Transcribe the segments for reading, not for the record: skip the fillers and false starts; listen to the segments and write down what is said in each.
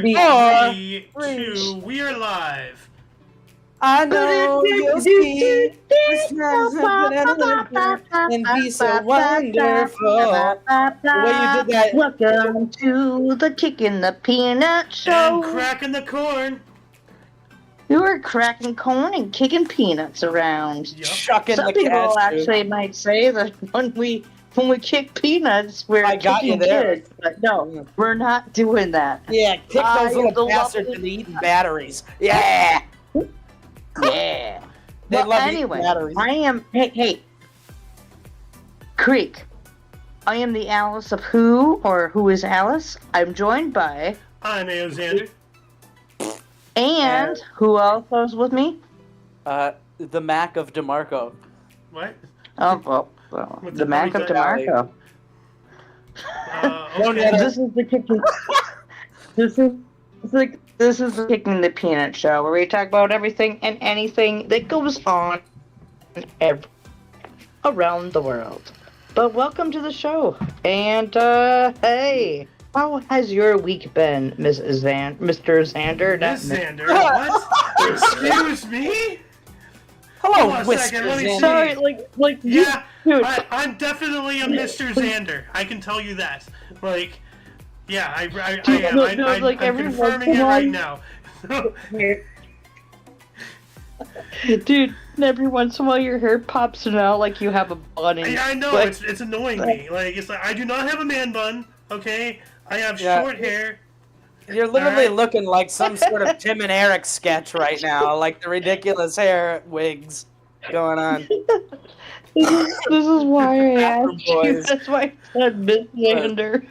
Three, two, we are live. I know you'll see Christmas and be so wonderful. The way you did that. Welcome to the Kicking the Peanut Show. And cracking the corn. You were cracking corn and kicking peanuts around. Yep. Shucking Some the people cats. actually might say that when we kick peanuts, we're kicking kids. But no, we're not doing that. Yeah, kick those little the bastards into eating batteries. Yeah. Yeah. They Well, love anyway, eating batteries. I am. Hey, Creek. I am the Alice of Who, or Who is Alice? I'm joined by. I'm Alexander. And who else was with me? The Mac of DeMarco. What? Oh, well With the the Mac of Burrito DeMarco. Okay. This is the kicking. This is the Kicking the Peanut Show, where we talk about everything and anything that goes on around the world. But welcome to the show, and hey, how has your week been, Mr. Xander? Miss Xander, what? Excuse me? Hello, Hold on a second, let me see. Sorry, like Yeah, dude. I'm definitely a Mr. Xander. I can tell you that. Like, yeah, I am. Like I'm every confirming it right now. Dude, every once in a while your hair pops out like you have a bun. Yeah, I know, like, it's annoying me. Like, it's like, I do not have a man bun, okay? I have short hair. You're literally looking like some sort of Tim and Eric sketch right now, like the ridiculous hair wigs going on. This is why I asked you. Boys. That's why I said Miss Xander.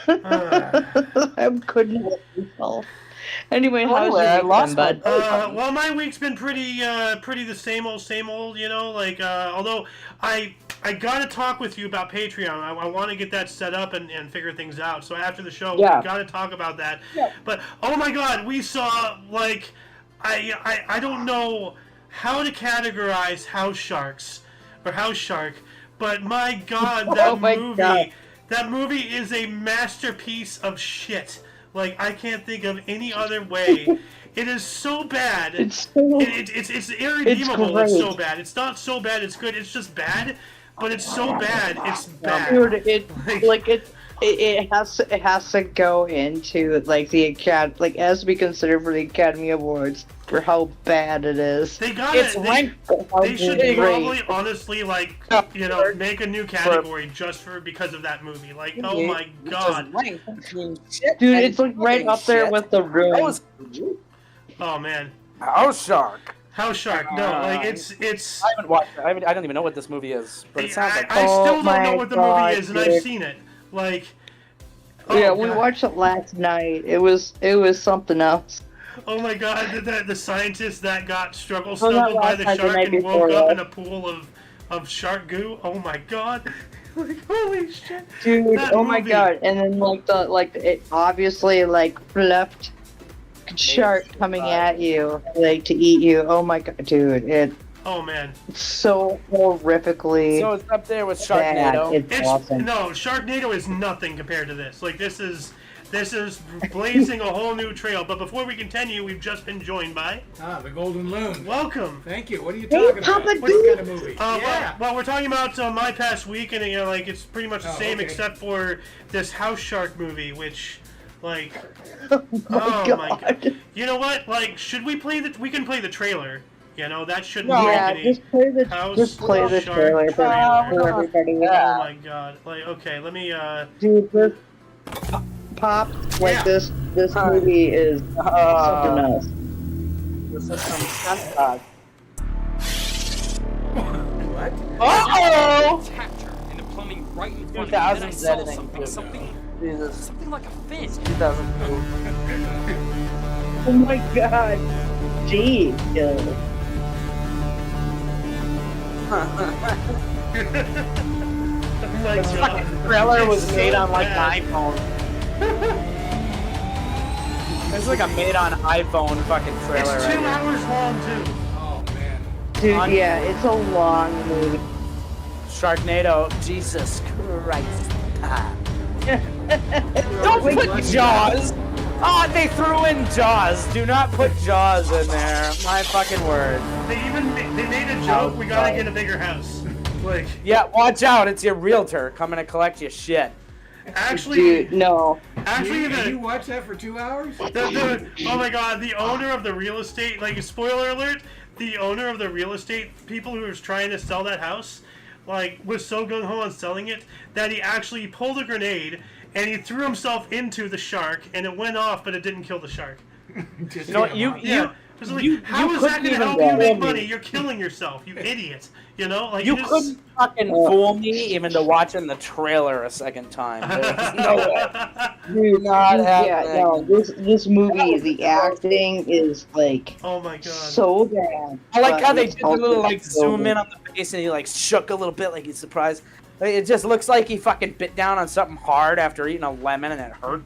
I couldn't help myself. Anyway, how's your I week lost been, bud? Well, my week's been pretty the same old, you know. Like, although I gotta talk with you about Patreon. I want to get that set up and figure things out. So after the show, we gotta talk about that. Yeah. But oh my God, we saw like I don't know how to categorize House Sharks or House Shark, but my God, that movie. That movie is a masterpiece of shit. Like, I can't think of any other way. It is so bad. It's irredeemable. It's so bad. It's not so bad. It's good. It's just bad. But it's so bad. It's bad. Dude, it has to go into like the Academy, like as we consider for the Academy Awards for how bad it is. They got It's it. ranked. They should probably honestly make a new category just because of that movie. Like, oh my God. Dude, it's like right up there with The Room. Oh man. House Shark. House Shark. No, like it's. I haven't watched it. I don't even know what this movie is, but it sounds like. I still don't know my what the God, movie is, and dude. I've seen it. Like. Oh, Yeah, we God. watched it last night. It was something else. Oh my God! The scientist that got snuggled not by the last night, the shark night and before woke up that. in a pool of shark goo. Oh my God! Like, holy shit! Dude, That oh my movie. God! And then it obviously left shark coming at you like to eat you. Oh my God, dude! It's Oh man! so horrifically. So it's up there with bad. Sharknado. It's awesome. no Sharknado is nothing compared to this. Like this is blazing a whole new trail. But before we continue, we've just been joined by. The Golden Loon. Welcome. Thank you. What are you Hey, talking about? Papa What kind of movie? Well, we're talking about my past week, and like it's pretty much the same okay. except for this House Shark movie, which, like, Oh oh my my God! God. You know what? Like, should we play we can play the trailer. You know that shouldn't No. break Yeah, any. just play the Shark trailer for everybody. Oh my God! Like, okay, let me. Dude, this pop like Yeah. this movie is something else. This is some stunt. What? Uh-oh! Capture in the plumbing right in front of me. Then I 2000s saw editing. something Jesus. like a fin. 2002. Oh my God! Jeez. Oh my God. Trailer was It's made so on like bad. an iPhone. It's like a made on iPhone fucking trailer. It's 2 hours long too. Oh, man. Dude, yeah, it's a long movie. Sharknado. Jesus Christ. Don't put Jaws. Oh, they threw in Jaws. Do not put Jaws in there. My fucking word. They made a joke. We gotta get a bigger house. Like, yeah, watch out. It's your realtor coming to collect your shit. Actually, Dude, no. Actually, Did you watch that for 2 hours? Oh my god, the owner of the real estate, like, spoiler alert, the owner of the real estate people who was trying to sell that house, like, was so gung-ho on selling it that he actually pulled a grenade and he threw himself into the shark and it went off, but it didn't kill the shark. Just You know, hit him you- up. Yeah. It was like, you how is that couldn't going to help even you make fool me. money? You're killing yourself, you idiot. You know, like You just- couldn't fucking fool me even to watching the trailer a second time. There's no way. Do not have Yeah, that. no. This movie, the acting is like Oh my god. so bad. I like how but they it's did the little also like so zoom good. in on the face and he like shook a little bit like he's surprised. Like, it just looks like he fucking bit down on something hard after eating a lemon and it hurt.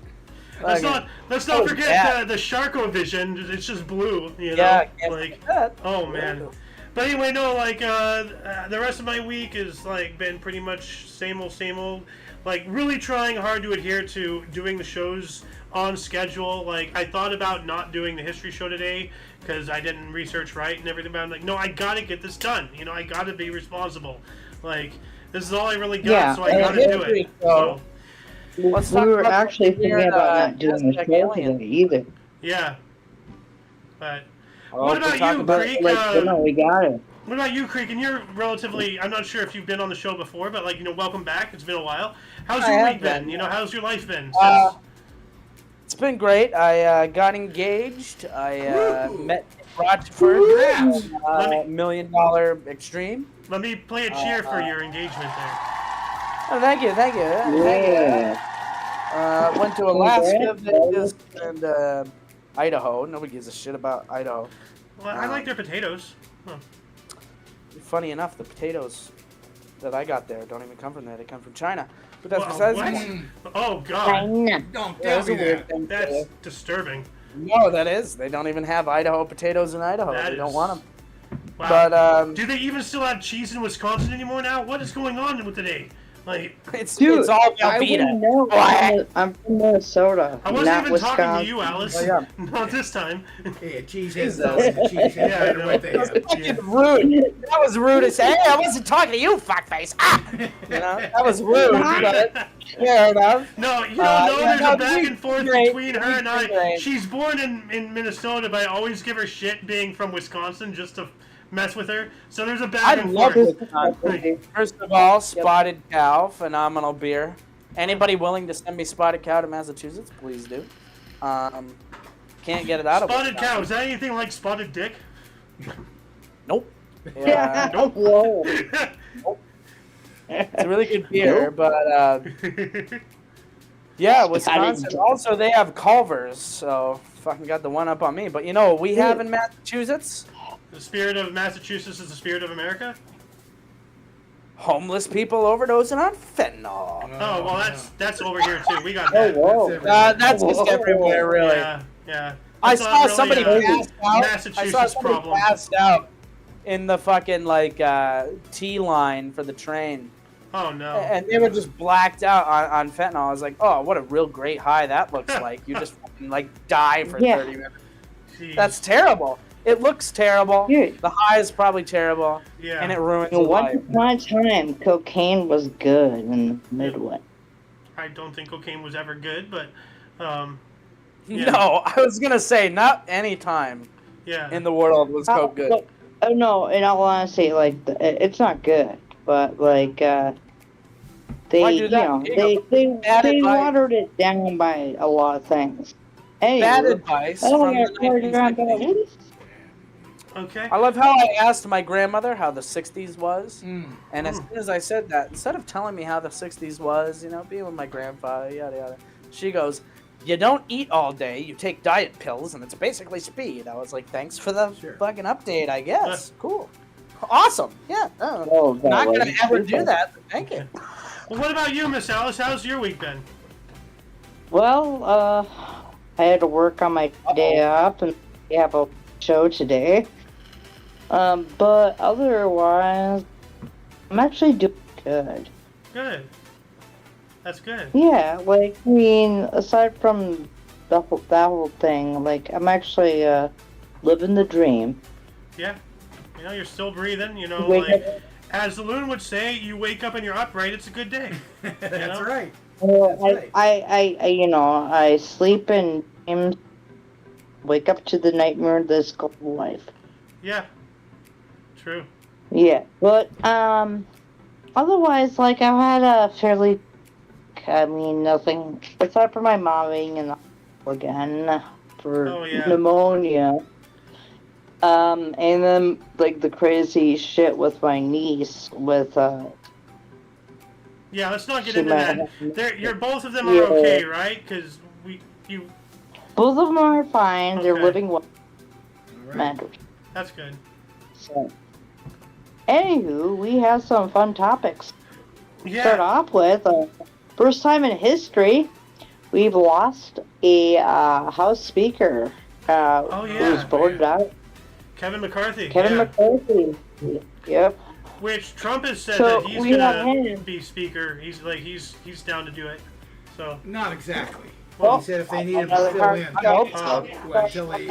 Let's Fucking- not Oh, forget yeah. the Sharko vision. It's just blue, you know. Yeah, can't like forget that. oh man. But anyway, no, like the rest of my week is like been pretty much same old. Like really trying hard to adhere to doing the shows on schedule. Like I thought about not doing the history show today because I didn't research right and everything. But I'm like, no, I gotta get this done. You know, I gotta be responsible. Like this is all I really got, Yeah, so I and gotta do history it. show. So Let's We talk were about actually the thinking weird, about not doing the Aztec show alien. today either. yeah. But Oh, what we'll about talk you, about- Creek? Like, no, we got it. What about you, Creek? And you're relatively, I'm not sure if you've been on the show before, but like, you know, welcome back. It's been a while. How's I your have week been? been. You know, how's your life been? Uh, It's been great. I got engaged. I Woo! met Rochford, Congrats! Let me- $1 million extreme. Let me play a cheer for your engagement there. Oh, thank you. Yeah. Went to Alaska, Congrats, Vegas, and Idaho. Nobody gives a shit about Idaho. Well, I like their potatoes. Huh. Funny enough, the potatoes that I got there don't even come from there. They come from China. But that's Well, besides what? the point. Oh, God. Don't Yeah, tell that's me a weird that. thing. That's disturbing. No, that is. They don't even have Idaho potatoes in Idaho. That They don't is- want them. Wow. But Do they even still have cheese in Wisconsin anymore now? What is going on with today? Like, it's Dude, all I Velveeta. wouldn't know. I'm from Minnesota, I wasn't not even Wisconsin. talking to you, Alice. Oh, yeah. Not this time. Hey, a cheesehead. Jesus. Cheesehead. Yeah, I Matter know. what they have. Yeah. Rude. That was rude as hey, I wasn't talking to you, fuckface. Ah! You know, that was rude, but fair enough. No, you don't know yeah, there's no, a back and forth great. between her and I. Great. She's born in Minnesota, but I always give her shit being from Wisconsin just to mess with her. So there's a back I and love forth. Wisconsin. First of all, Spotted Cow, phenomenal beer. Anybody willing to send me Spotted Cow to Massachusetts, please do. Can't get it out of Spotted Wisconsin. cow, is that anything like spotted dick? Nope. Yeah. Nope. Whoa. It's a really good beer, but yeah, Wisconsin. Also, they have Culver's, so fucking got the one up on me. But you know what we have in Massachusetts? The spirit of Massachusetts is the spirit of America? Homeless people overdosing on fentanyl. Oh, well, that's over here too. We got Oh, that. whoa. That's just everywhere, really. Yeah, yeah. I It's not saw really somebody a passed out. I saw Massachusetts somebody problem. passed out in the fucking like T line for the train, Oh no. and they were just blacked out on fentanyl. I was like, oh, what a real great high that looks like. You just fucking like die for Yeah. 30 minutes. Jeez. That's terrible. It looks terrible. Dude. The high is probably terrible, yeah. and it ruins You know, your life. once upon a time, cocaine was good in the Midwest. I don't think cocaine was ever good, but yeah. No, I was gonna say not any time yeah. in the world was coke good. But, oh no, in all honesty, like it's not good, but like Why they, do you that? know, Here they you go. Bad they advice. watered it down by a lot of things. Anyway, Bad advice I don't from get the carried around by 1960s. this. Okay. I love how I asked my grandmother how the 60s was, Mm. and as soon as I said that, instead of telling me how the 60s was, you know, being with my grandfather, yada yada, she goes, "You don't eat all day, you take diet pills, and it's basically speed." I was like, "Thanks for the Sure. fucking update, I guess. Cool. Awesome. Yeah. Oh, that Not way. gonna ever do that, but thank you." Well, what about you, Miss Alice? How's your week been? Well, I had to work on my day off, and we have a show today. But otherwise, I'm actually doing good. Good. That's good. Yeah, like, I mean, aside from that whole thing. Like, I'm actually living the dream. Yeah. You know, you're still breathing. You know, Wake like up- as the loon would say, you wake up and you're upright. It's a good day. That's know? right. Well, That's right. I sleep in dreams, wake up to the nightmare of this goal life. Yeah. True. Yeah, but otherwise, like, I've had a fairly, I mean, nothing except for my mom being in the hospital again for Oh, yeah. pneumonia. And then like the crazy shit with my niece with Yeah. Let's not get She into might that. have- You're both of them are Yeah. okay, right? Because you. both of them are fine. They're Okay. living well. All right. Matters. That's good. So, anywho, we have some fun topics. Yeah. Start off with first time in history, we've lost a House Speaker Oh, who yeah. was voted out. Kevin McCarthy. Kevin yeah. McCarthy. Yep. Which Trump has said So, that he's we have gonna him. be speaker. He's down to do it. So Not exactly. Well, He said if they need him to another fill part- in I hope so. until they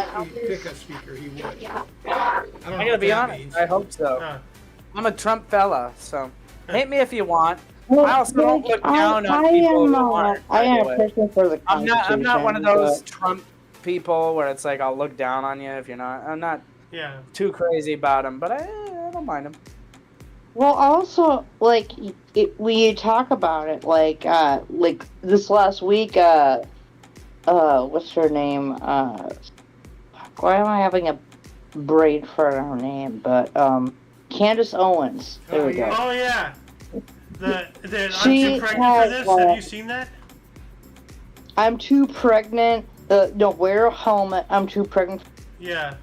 pick a speaker, he would. I don't know I what gotta be that honest. means. I hope so. uh, I'm a Trump fella, so hate me if you want. Well, I also don't look down on I people am, who aren't, I by am the a way. person for the I'm Constitution. not one of those but- Trump people where it's like I'll look down on you if you're not. I'm not yeah. too crazy about him, but I don't mind him. Well, also, like, we talk about it, like this last week, what's her name? Why am I having a brain for her name? But, Candace Owens. There Oh, we yeah. go. Oh yeah. The I'm She too pregnant for has, this. Have you seen that? I'm too pregnant. No, wear a helmet. I'm too pregnant. Yeah.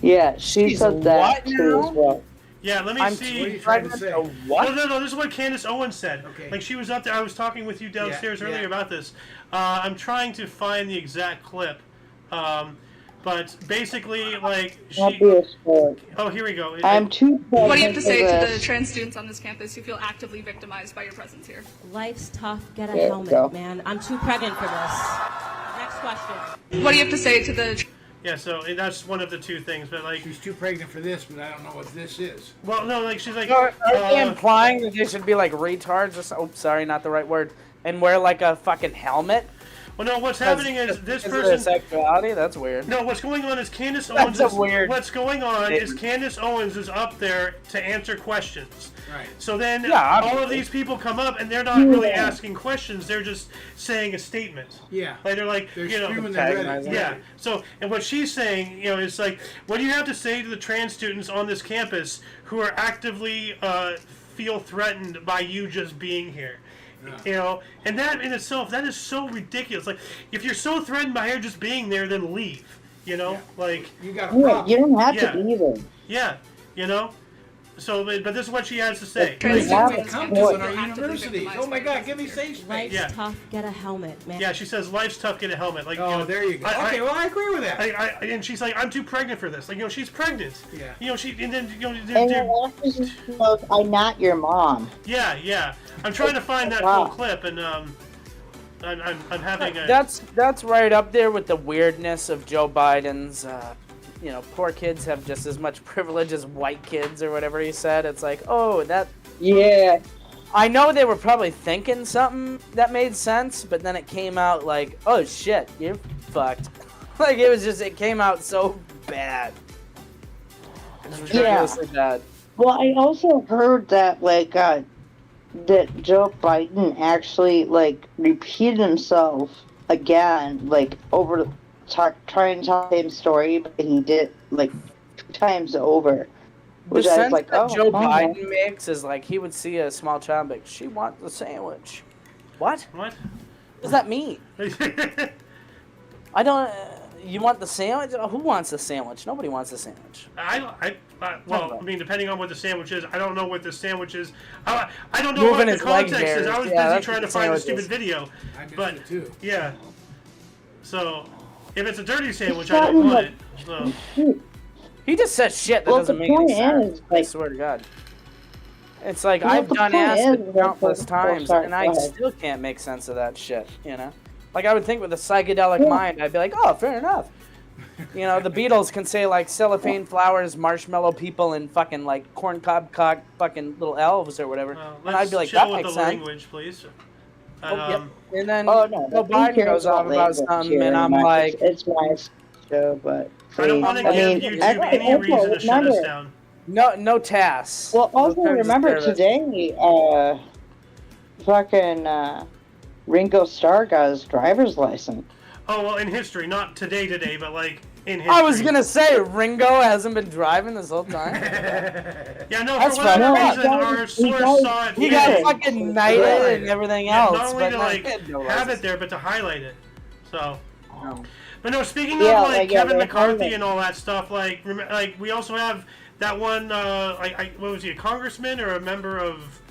Yeah, she She's said that what too now? as well. Yeah. Let me I'm see. What are you trying to pregnant say? to what? No. This is what Candace Owens said. Okay. Like she was up there. I was talking with you downstairs Yeah, earlier yeah. about this. I'm trying to find the exact clip. But basically, like Not she. be a sport. Oh, here we go. I'm too pregnant What do you have to for say to the this. trans students on this campus who feel actively victimized by your presence here? Life's tough. Get a There you helmet, go. man. I'm too pregnant for this. Next question. What do you have to say to the Yeah. So that's one of the two things. But like, She's too pregnant for this, but I don't know what this is. well, no, like she's like. Are they implying that they should be like retards or something? Oh, sorry, not the right word. And wear like a fucking helmet? Well, no. What's happening is this Because of their person. sexuality? That's weird. No, what's going on is Candace That's Owens. a weird What's going on is statement. Candace Owens is up there to answer questions. Right. So then Yeah, all of obviously. these people come up and they're not really asking questions. They're just saying a statement. Yeah. Like they're like, They're you know, spewing their Reddit. antagonizing. yeah. So and what she's saying, you know, is like, what do you have to say to the trans students on this campus who are actively feel threatened by you just being here? You know, and that in itself, that is so ridiculous. Like, if you're so threatened by her just being there, then leave. You know, Yeah. like, You got a Yeah, problem. you don't have Yeah. to be there. yeah, you know. So, but this is what she has to say. trans Yeah. students on this Come campus to who in our feel actively universities. victimized Oh my by your God, give me presence here? safe space. Life's Yeah. tough. Get a helmet, man. Yeah, she says life's tough. Get a helmet. Like, you Oh, know, there you go. I- Okay, well I agree with that. and she's like, I'm too pregnant for this. Like, you know, she's pregnant. Yeah. You know, and then you know, And your doctor goes, I'm not your mom. yeah. I'm trying to find that Wow. full clip, and I'm having a. That's right up there with the weirdness of Joe Biden's. You know, poor kids have just as much privilege as white kids, or whatever he said. It's like, oh, that. Yeah. I know they were probably thinking something that made sense, but then it came out like, oh shit, you're fucked. Like it came out so bad. It was ridiculously bad. Well, I also heard that, like, that Joe Biden actually, like, repeated himself again, like, over trying to tell the same story, but he did it, like, 2 times over. The Which I was sense like, that oh, Joe okay. Biden makes is like he would see a small child and be like, she wants the sandwich. What? What? What does that mean? I don't. You want the sandwich? Who wants the sandwich? Nobody wants the sandwich. Well, I mean, depending on what the sandwich is, I don't know what the sandwich is. I don't know Moving what the his leg context is. hairs. I was Yeah, busy that's trying what to the find a sandwich stupid is. video. I missed But it too. yeah. So, if it's a dirty sandwich, It's I don't not want in it. So, He just says shit that Well, doesn't the make any point sense. is, I like- swear to God. It's like Well, I've the done point acid is, countless like, times, sorry, and I go ahead. still can't make sense of that shit. You know. Like, I would think with a psychedelic mind, I'd be like, oh, fair enough. You know, the Beatles can say, like, cellophane flowers, marshmallow people, and fucking, like, corncob cock fucking little elves or whatever. And I'd be like, that makes the sense. language, please. Yep. And then Oh no, Joe Biden goes off about something, and I'm like, it's my show, but I don't want to give YouTube any reason to shut us down. no tasks. Well, also No terms of remember service. today, fucking Ringo Starr got his driver's license. Oh, well, in history, not today, but like in history. I was gonna say Ringo hasn't been driving this whole time. Yeah, no, That's for whatever fine. reason, our source saw it. He got fucking knighted and everything else. Not only but to like, like no have license. it there, but to highlight it. So. No. But no, speaking Yeah, of like yeah, Kevin they McCarthy highlight- and all that stuff, like we also have that one. What was he, a congressman or a member of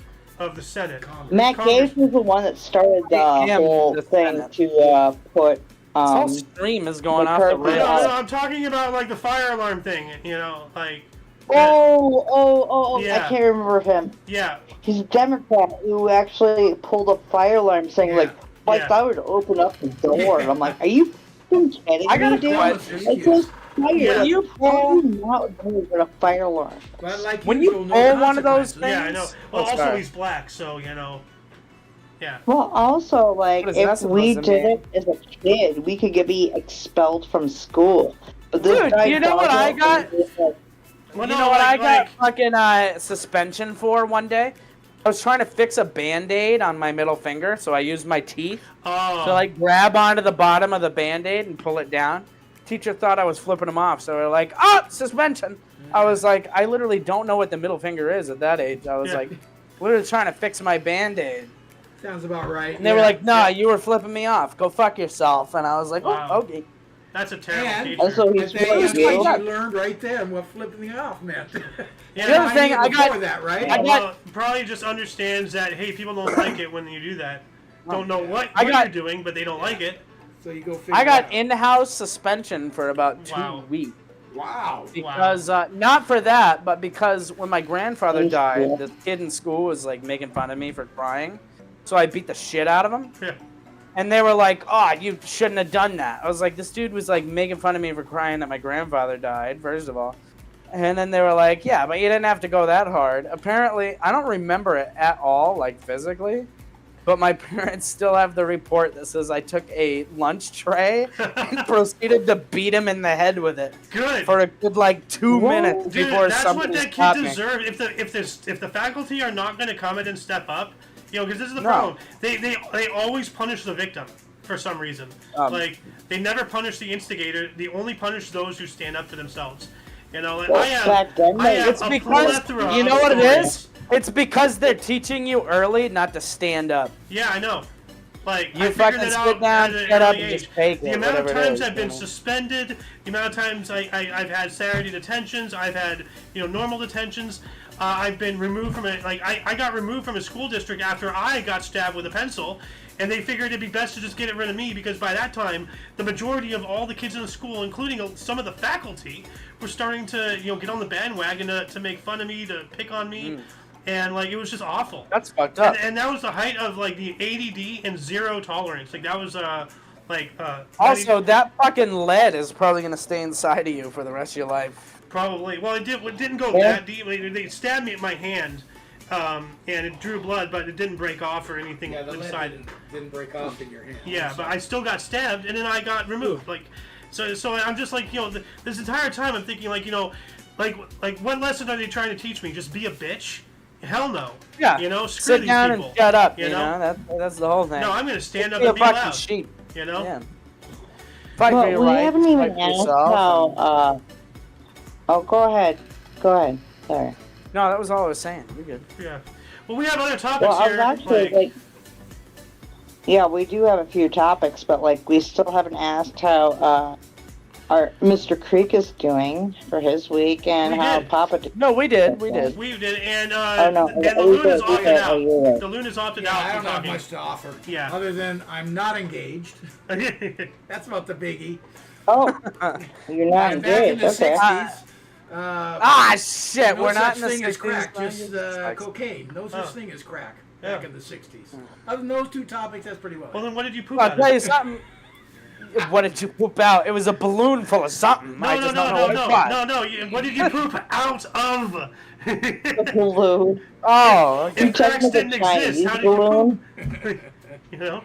the Senate? Matt Gaetz was the one that started the whole thing to put. This whole stream is going off the McCarthy rails. No, I'm talking about like the fire alarm thing. You know, like. Oh! Yeah. I can't remember him. Yeah. He's a Democrat who actually pulled a fire alarm saying, like, Yeah. if I were to open up the door, I'm like, are you fucking kidding I got me, a dude? question. It's just fire. Yeah. When you How do you not do with a fire alarm? But like When usual, you no pull one of those consequences. Yeah, I know. Well, Oh, also sorry. he's black, so you know. Yeah. Well, also, like, What is that if supposed we to did mean? it as a kid, we could be expelled from school. But this Dude, guy you know what I got? Well, You no, know what like, I got fucking suspension for one day? I was trying to fix a Band-Aid on my middle finger, so I used my teeth Oh. to like grab onto the bottom of the Band-Aid and pull it down. Teacher thought I was flipping him off, so they're like, "Oh, suspension." I was like, I literally don't know what the middle finger is at that age. I was Yeah. like, literally trying to fix my Band-Aid. Sounds about right. And they were like, "Nah, you were flipping me off. Go fuck yourself." And I was like, Wow. "Oh, okay." That's a terrible And- teacher. And so At he's that one young of age, you. you learned right there what flipping me off meant. Yeah, The other thing, I before got- that, right? I got- well, probably just understands that hey, people don't like it when you do that. Don't know what I got- you're doing, but they don't like it. So you go figure I got it out. in-house suspension for about 2 Wow. weeks. Wow. Because not for that, but because when my grandfather Thank died, you. the kid in school was like making fun of me for crying, so I beat the shit out of him. Yeah. And they were like, "Oh, you shouldn't have done that." I was like, "This dude was like making fun of me for crying that my grandfather died." First of all, and then they were like, "Yeah, but you didn't have to go that hard." Apparently, I don't remember it at all, like physically. But my parents still have the report that says I took a lunch tray and proceeded to beat him in the head with it Good. for a good like 2 What? minutes Dude, before that's what something that kid stopped me. deserved. If the faculty are not going to come in and step up, you know, because this is the No. problem. They always punish the victim for some reason. Like they never punish the instigator. They only punish those who stand up for themselves. You know, like, Well, I have back then, It's a because plethora you know of what it stories. is. It's because they're teaching you early not to stand up. Yeah, I know. Like You I fucking figured it sit out down, at an shut up, early and age. just take The it. amount of whatever it times is, I've been you know? suspended, the amount of times I've had Saturday detentions, I've had normal detentions. I've been removed from it. Like I got removed from a school district after I got stabbed with a pencil, and they figured it'd be best to just get rid of me because by that time the majority of all the kids in the school, including some of the faculty, were starting to get on the bandwagon to make fun of me, to pick on me. And like it was just awful. That's fucked up. And that was the height of like the ADD and zero tolerance. Like that was Also, that fucking lead is probably gonna stay inside of you for the rest of your life. probably. Well, it didn't go Yeah. that deep. They stabbed me at my hand, and it drew blood, but it didn't break off or anything Yeah, the lead inside. didn't break off in your hand. Yeah, but I still got stabbed, and then I got removed. Like, so I'm just like this entire time I'm thinking like like what lesson are they trying to teach me? Just be a bitch? Hell no. Yeah. Screw Sit these down people. and shut up. You You know? know, that's the whole thing. No, I'm gonna stand up Be a and be fucking loud. sheep. You know? Yeah. Fight for But your we rights, haven't fight even for asked yourself. how. Oh, go ahead. Go ahead. Sorry. No, that was all I was saying. You're good. Yeah. Well, we have other topics Well, I here. was actually like. Yeah, we do have a few topics, but like we still haven't asked how our Mr. Creek is doing for his week and We how did. Papa. Did. No, we did. We did. We did, and Oh no, the loon is opted oh, out. you're right. The loon is opted Yeah, I out don't from have talking. much to offer. Yeah. Other than I'm not engaged. That's about the biggie. Oh, you're not And back in engaged. the Okay. 60s, Ah, shit. no We're not such in the thing as 60s, crack, man. just cocaine. No such thing as crack. back in the 60s. Other than those two topics, that's pretty well. Well, then what did you poop I'll out tell you of? something. What did you poop out? It was a balloon full of something. I just don't know what it was. No. What did you poop out of? Balloon. Oh, okay. If cracks didn't Chinese exist, how did you balloon. poop? You know?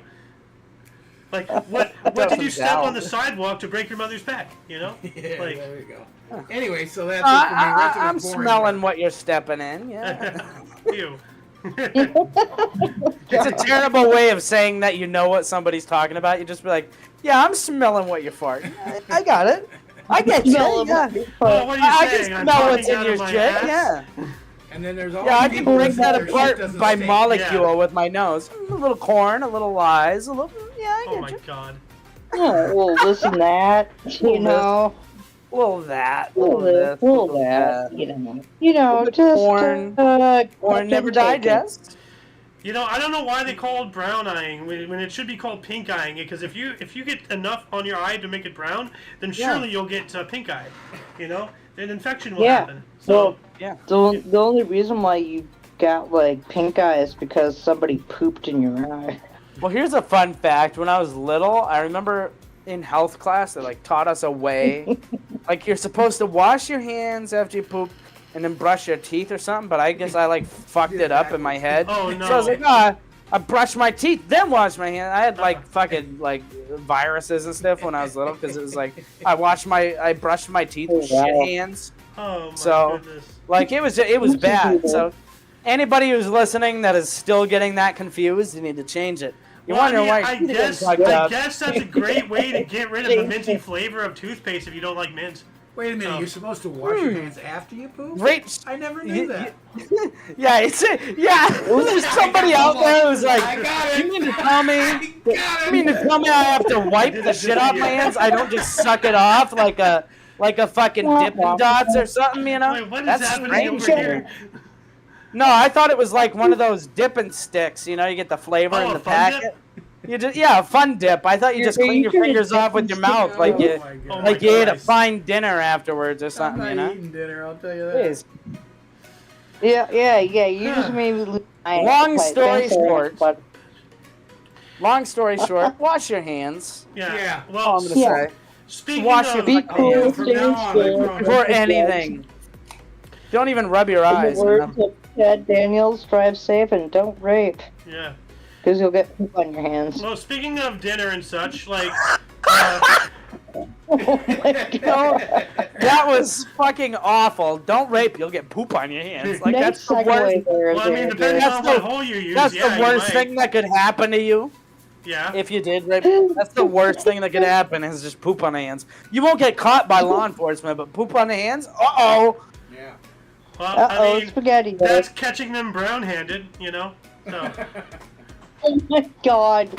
Like, what did you step on the sidewalk to break your mother's back? You know? Yeah, Like, there we go. Anyway, so that's it for me. The rest of I'm it's boring. smelling what you're stepping in. Yeah. ew. It's a terrible way of saying that you know what somebody's talking about. You just be like, "Yeah, I'm smelling what you're farting. I got it. I get you. Smell Yeah. Well, what are you I saying? can I'm smell talking what's in out your of my shit. ass? Yeah. And then there's all Yeah, I the can people break that their shit apart doesn't by stink. molecule Yeah. with my nose. A little corn, a little lies, a little. Yeah, I Oh get my you. god. Oh, well, listen that. You know. A little that. A Little little this, this. a little little that. You know, Bit just corn. corn Corn never digest. You know, I don't know why they call it brown eyeing when it should be called pink eyeing it. Because if you get enough on your eye to make it brown, then surely you'll get pink eye. You know, an infection will happen. So Well, Yeah. the only reason why you got like pink eye is because somebody pooped in your eye. Well, here's a fun fact. When I was little, I remember in health class they like taught us a way. Like you're supposed to wash your hands after you poop and then brush your teeth or something. But I guess I like fucked it up in my head. Oh, no. So I was like, I brushed my teeth, then washed my hands. I had like fucking like viruses and stuff when I was little because it was like I brushed my teeth with Oh, wow. shit hands. oh my So- goodness. Like it was bad. So anybody who's listening that is still getting that confused, you need to change it. You're Well, wondering why I your teeth are guess getting fucked up. that's a great way to get rid of the minty flavor of toothpaste if you don't like mint. Wait a minute, Oh. you're supposed to wash your hands after you poop? Great. I never knew that. Yeah, There's somebody out there who's like, I got it. you mean to tell me? You mean to tell me I have to wipe the shit off my hands? I don't just suck it off like a fucking Dippin' Dots or something, you know? Wait, what is That's happening strange. over here? No, I thought it was like one of those dipping sticks. You know, you get the flavor Oh, in a the fun packet. dip? You just a fun dip. I thought you just clean your fingers off with your mouth like you my Oh God. my like you ate a Christ. fine dinner afterwards or I'm something. not You know. eating dinner, I'll tell you that. Please. Yeah. You just made me lose my Long appetite. story Thanks, Eric, short. but- Long story short, wash your hands. Yeah. Yeah. All Well, I'm gonna Yeah. say. speaking Wash of, your Be fucking cool, hands From now on, stay like, still. for anything. Don't even rub your In eyes. the words of Chad Daniels, drive safe and don't rape, yeah. because you'll get poop on your hands. Well, speaking of dinner and such, like, Oh my God. That was fucking awful. Don't rape, you'll get poop on your hands. Like Next that's the worst. segue there, well, I mean, there, depending there. on That's what the- hole you use, That's yeah, the you worst might. thing that could happen to you Yeah. if you did rape. That's the worst thing that could happen is just poop on the hands. You won't get caught by law enforcement, but poop on the hands? Uh-oh. Yeah. Well, Uh-oh, I mean, spaghetti. that's catching them brown-handed, you know. So, Oh my God.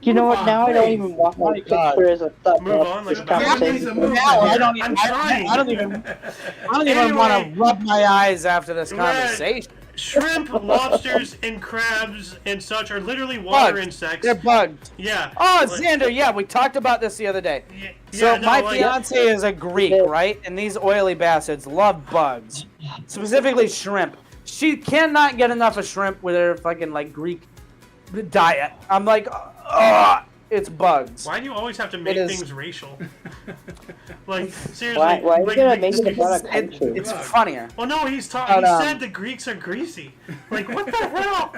You know what? Move on, Now I don't please. even want my God. picture as a thumbnail Move on, for this like, conversation. Now I don't I'm even, trying. I don't even want Anyway. to rub my eyes after this We're at- conversation. shrimp, lobsters, and crabs and such are literally water Bugs. insects. They're bugged. Yeah. Oh, Like- Xander, yeah, we talked about this the other day. Yeah, So yeah, no, my like- fiance is a Greek, right? And these oily bastards love bugs, specifically shrimp. She cannot get enough of shrimp with her fucking like Greek diet. I'm like, ugh, it's bugs. Why do you always have to make is- things racial? Like, seriously. Why are you like, gonna like- make it about a It- country? it's funnier. Well, no, he's talking. But, He said the Greeks are greasy. Like, what the hell?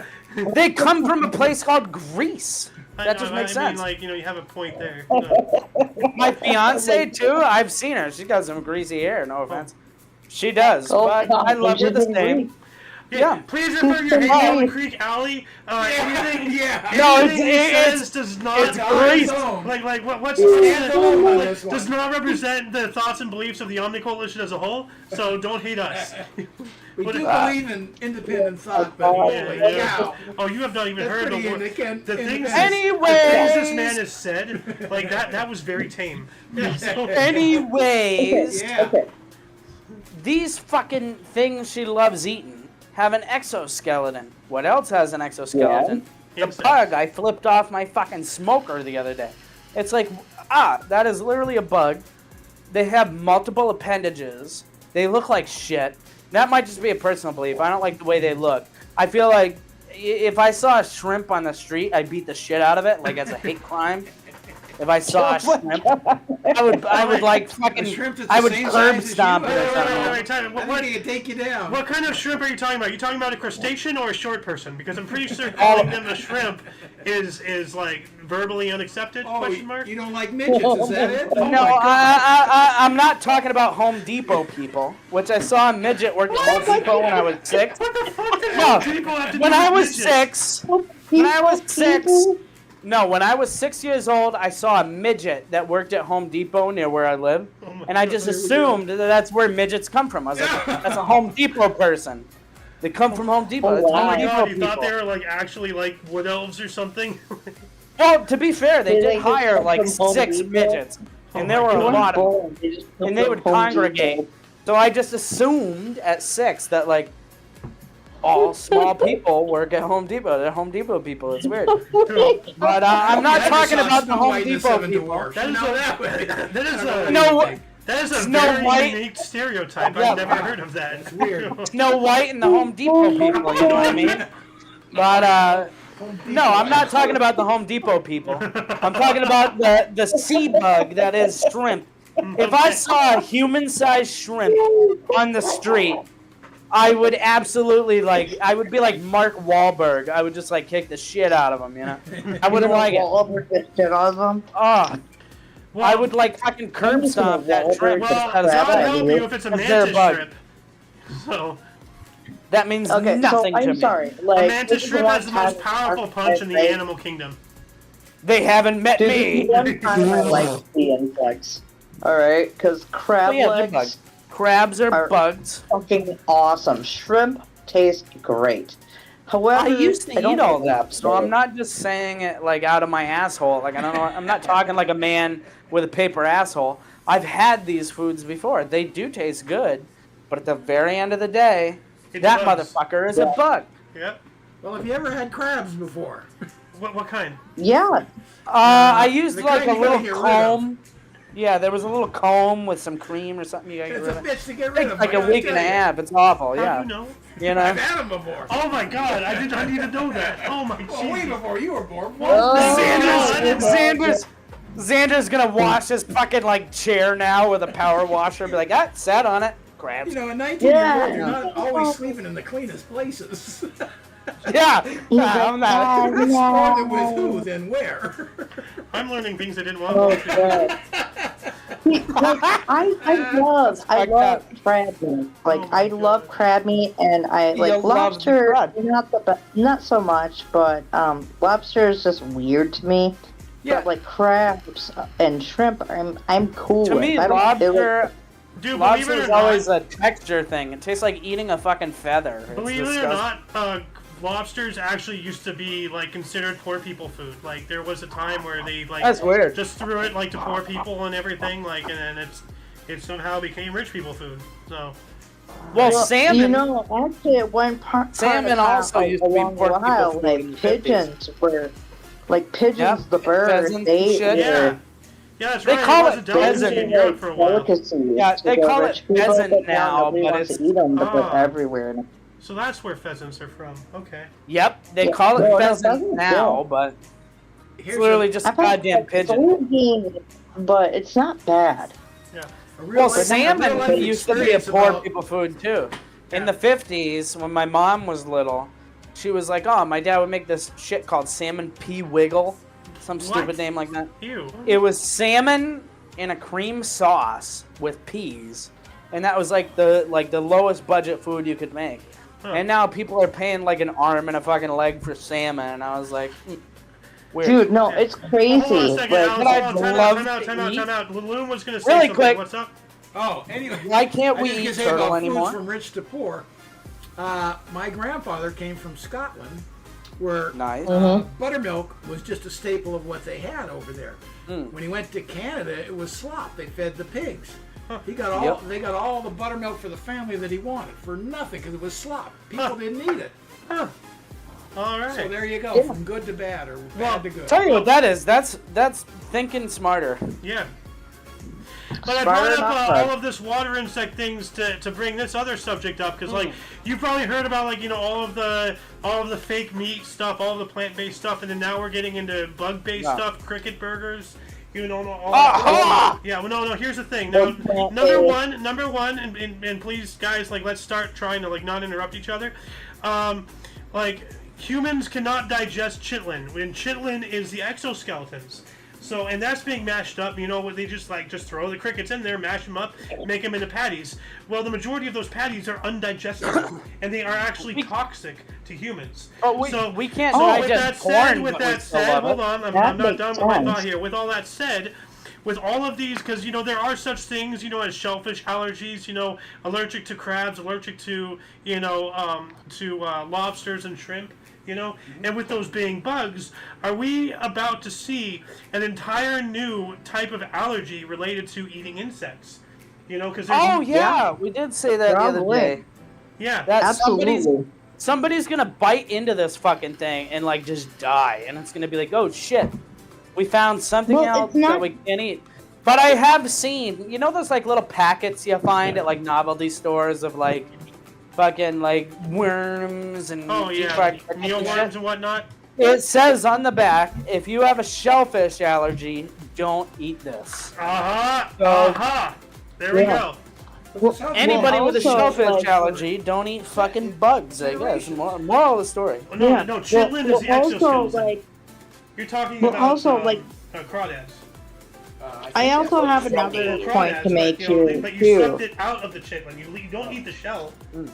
They come from a place called Greece. That just makes I mean, sense. like, you know, you have a point there. My fiance too. I've seen her. She got some greasy hair. No offense. She does, Oh, but God, I love her the she's in same. Greece. Yeah. Please refer your hate down the Creek Alley. Anything, Yeah. No, anything he it's- says does not. it's Greece. Like what's Stand alone on this one. does not represent the thoughts and beliefs of the Omni Coalition as a whole. So don't hate us. We What do is- believe in independent thought, but Yeah, holy yeah. cow. Oh, you have not even That's heard pretty the word. independent. The things, independent. the things this Anyways, man has said, like that was very tame. So- anyways, Yeah. Okay. these fucking things she loves eating have an exoskeleton. What else has an exoskeleton? The Insects. bug I flipped off my fucking smoker the other day. It's like, that is literally a bug. They have multiple appendages. They look like shit. That might just be a personal belief. I don't like the way they look. I feel like if I saw a shrimp on the street, I'd beat the shit out of it, like as a hate crime. If I saw a shrimp, I would like fucking, I would curb stomp it or something. Wait, time. What do you take you down? What kind of shrimp are you talking about? Are you talking about a crustacean or a short person? Because I'm pretty sure calling them a shrimp is like verbally unaccepted? Oh, question mark. you don't like midgets? Is that it? Oh No, my God. I'm not talking about Home Depot people, which I saw a midget work at Home Depot when I was 6. What the fuck did No, Home Depot have to do when I with was midgets? 6, when I was 6, no, when I was 6 years old, I saw a midget that worked at Home Depot near where I live, and I just assumed that that's where midgets come from. I was like, that's a Home Depot person. They come from Home Depot. That's Oh Home my Depot God! You people. thought they were like actually like wood elves or something? Well, to be fair, they Did did they just hire come like from Home 6 Depot? midgets, and there were a lot of them, and they would congregate. So I just assumed at 6 that like all small people work at Home Depot. They're Home Depot people. It's weird. But I'm not talking about the Home Depot people. That is a Snow very White. unique stereotype. Yeah. I've never heard of that. Weird. Snow White and the Home Depot people, you know what I mean? But no, I'm not talking about the Home Depot people. I'm talking about the sea bug that is shrimp. If I saw a human-sized shrimp on the street, I would absolutely I would be like Mark Wahlberg. I would just like kick the shit out of him, you know? I wouldn't like it. Shit on them. Oh, I would like fucking curb stomp that shrimp. Well, because God Crap help idea. you if it's a That's their mantis bug. shrimp. So, that means Okay, so nothing to I'm me. sorry. a Like, mantis this is shrimp one has the most time powerful punch in the animal kingdom. They haven't met This me. is one time I like the insects. Alright? Because crab Oh, yeah, they're legs bugs. Crabs are bugs. fucking awesome. Shrimp taste great. However, I used to don't eat all like that, so I'm not just saying it like out of my asshole. Like I don't know. I'm not talking like a man with a paper asshole. I've had these foods before. They do taste good, but at the very end of the day, It's that bugs. motherfucker is a bug. Yep. Well, have you ever had crabs before? What kind? Yeah. I used the like kind a you gotta little get rid of. comb. Yeah, there was a little comb with some cream or something. You gotta get It's rid a of. bitch to get rid Takes of. like I a gotta week and a tell you. half. It's awful. How Yeah, do you know? you I've know. had them before. Oh my God! I didn't even know that. Oh my Oh, way Jesus! before you were born. Xander's gonna wash his fucking like chair now with a power washer. Be like, ah, sat on it. Crabs. You know, at 19 years old, you're not always sleeping in the cleanest places. Yeah, I'm not. More than with who than where. I'm learning things I didn't want. Oh, to. God. See, like, I love crab meat. Like, Oh my I love God. crab meat, and I You like love lobster. crab. Not so much, but lobster is just weird to me. Yeah. But like crabs and shrimp, I'm cool To with. me, I don't feel lobster, Dude, believe lobster it or is always not, a texture thing. It tastes like eating a fucking feather. It's believe it or disgusting. not, lobsters actually used to be like considered poor people food. Like there was a time where they like That's weird. just threw it like to poor people and everything. Like and then it somehow became rich people food. So Well, Well, salmon. You know, actually, at one part, Salmon also used to be along poor the while, people's food in like the 50s. pigeons were, like pigeons, Yep, the bird, pheasants they and shit. yeah, yeah, that's They right. call it was it a delicacy pheasant. in Europe for a while. delicacies. Yeah, to they the call rich it people, pheasant but now, nobody but wants it's- to eat them, but Ah. they're everywhere. So that's where pheasants are from. Okay. Yep, they Yeah, call it well, pheasant pheasants, now, yeah. but it's Here's literally just a I've had goddamn it's pigeon. only being- but it's not bad. Yeah. a real Well, life- a salmon real life used to be a experience poor about- people food too. In the 50s, when my mom was little, she was like, "Oh, my dad would make this shit called salmon pea wiggle, some stupid What? name like that." Ew. It was salmon in a cream sauce with peas, and that was like the lowest budget food you could make. Huh. And now people are paying like an arm and a fucking leg for salmon, and I was like, weird. Dude, no, it's crazy. Hold on a second, Like, Alex, But I'd hold on, love time out, to time out, eat. time out. Loon was gonna say Really something. quick. What's up? Oh, anyway. Why can't I we just eat gonna say turtle about anymore? Foods from rich to poor. My grandfather came from Scotland, where Nice. buttermilk was just a staple of what they had over there. Mm. When he went to Canada, it was slop. They fed the pigs. He got all Yep. they got all the buttermilk for the family that he wanted for nothing because it was slop. People didn't eat it. Huh. All right. So there you go, from good to bad or bad to good. Tell you what that is. That's thinking smarter. Yeah. But I brought up all of this water insect things to bring this other subject up because like you probably heard about like all of the fake meat stuff, all of the plant-based stuff, and then now we're getting into bug-based stuff, cricket burgers. Yeah, well, no. Here's the thing. Now, number one, and please, guys, like, let's start trying to like not interrupt each other. Like, humans cannot digest chitlin. When chitlin is the exoskeletons. So, and that's being mashed up. They just throw the crickets in there, mash them up, make them into patties. Well, the majority of those patties are undigestible, and they are actually toxic to humans. We can't digest corn. With that said, hold on, I'm not done with my thought here. With all that said, with all of these, because there are such things, as shellfish allergies, allergic to crabs, allergic to lobsters and shrimp. And with those being bugs, are we about to see an entire new type of allergy related to eating insects? Because we did say that the other day. Yeah, that absolutely. Somebody's gonna bite into this fucking thing and like just die, and it's gonna be like, oh shit, we found something else that we can't eat. But I have seen, those like little packets you find at like novelty stores of like fucking like worms and mealworms and whatnot. It says on the back, if you have a shellfish allergy, don't eat this. There we go. Anybody with a shellfish allergy, don't eat fucking bugs, I guess. Moral of the story. No, chitlin is the exoskeleton. You're talking about crawdads. I also have another point to make here, but you sucked it out of the chitlin. You don't eat the shell. The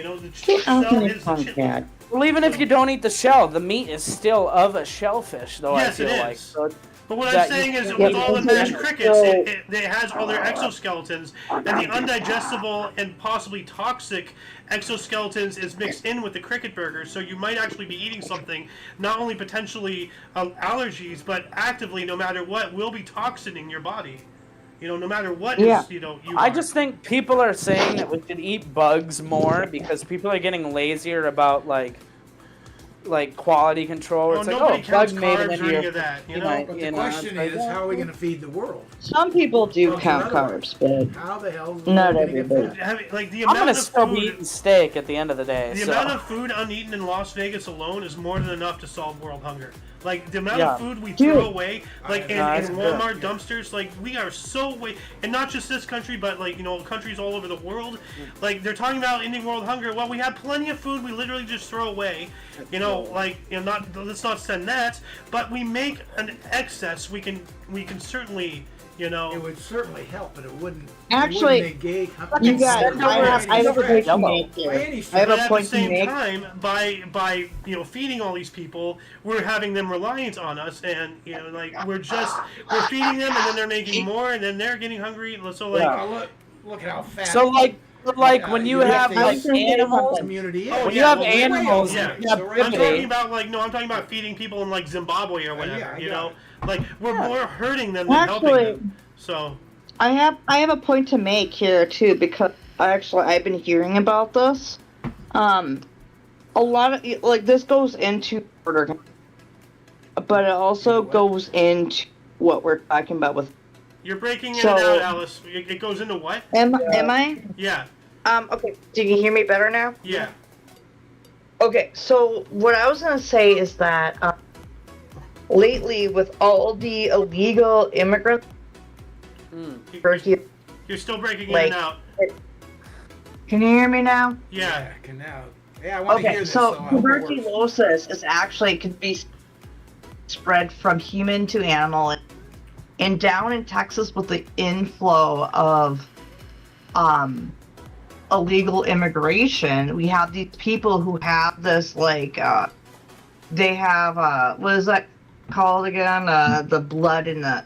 shell is the chitlin. Well, even if you don't eat the shell, the meat is still of a shellfish, though. Yes, I feel it like. is. So but what I'm saying is, with all the mashed crickets, it has all their exoskeletons, and the undigestible and possibly toxic exoskeletons is mixed in with the cricket burgers, so you might actually be eating something, not only potentially allergies, but actively, no matter what, will be toxining your body. No matter what I just think people are saying that we should eat bugs more because people are getting lazier about like quality control. It's bug made it into your... that, But the question is, how are we going to feed the world? Some people do count carbs, but how the hell is not going to everybody. I'm going to still be eating steak at the end of the day. The amount of food uneaten in Las Vegas alone is more than enough to solve world hunger. Like, the amount of food we throw away, like, in Walmart dumpsters, like, we are so and not just this country, but, like, countries all over the world. Like, they're talking about ending world hunger. Well, we have plenty of food we literally just throw away. Let's not send that, but we make an excess. We can certainly, It would certainly help, but it wouldn't. Actually, negate. You guys, I have a point to make here. I have a point to make. At the same time, by feeding all these people, we're having them reliant on us, and we're feeding them, and then they're making more, and then they're getting hungry. So look at how fast. So like when you have like animals, community. When you have animals, I'm talking about I'm talking about feeding people in like Zimbabwe or whatever. Like we're more hurting them than helping them. So I have a point to make here too, because I've been hearing about this. A lot of this goes into order, but it also goes into what we're talking about with. You're breaking in and out, Alice. It goes into what? Am I? Yeah. Okay. Do you hear me better now? Yeah. Okay. So what I was gonna say is that lately, with all the illegal immigrants, you're still breaking in and out. Can you hear me now? Yeah. I can now. Yeah, I want to hear this. So tuberculosis can be spread from human to animal. And down in Texas, with the inflow of illegal immigration, we have these people who have this they have what is that called again? The blood in the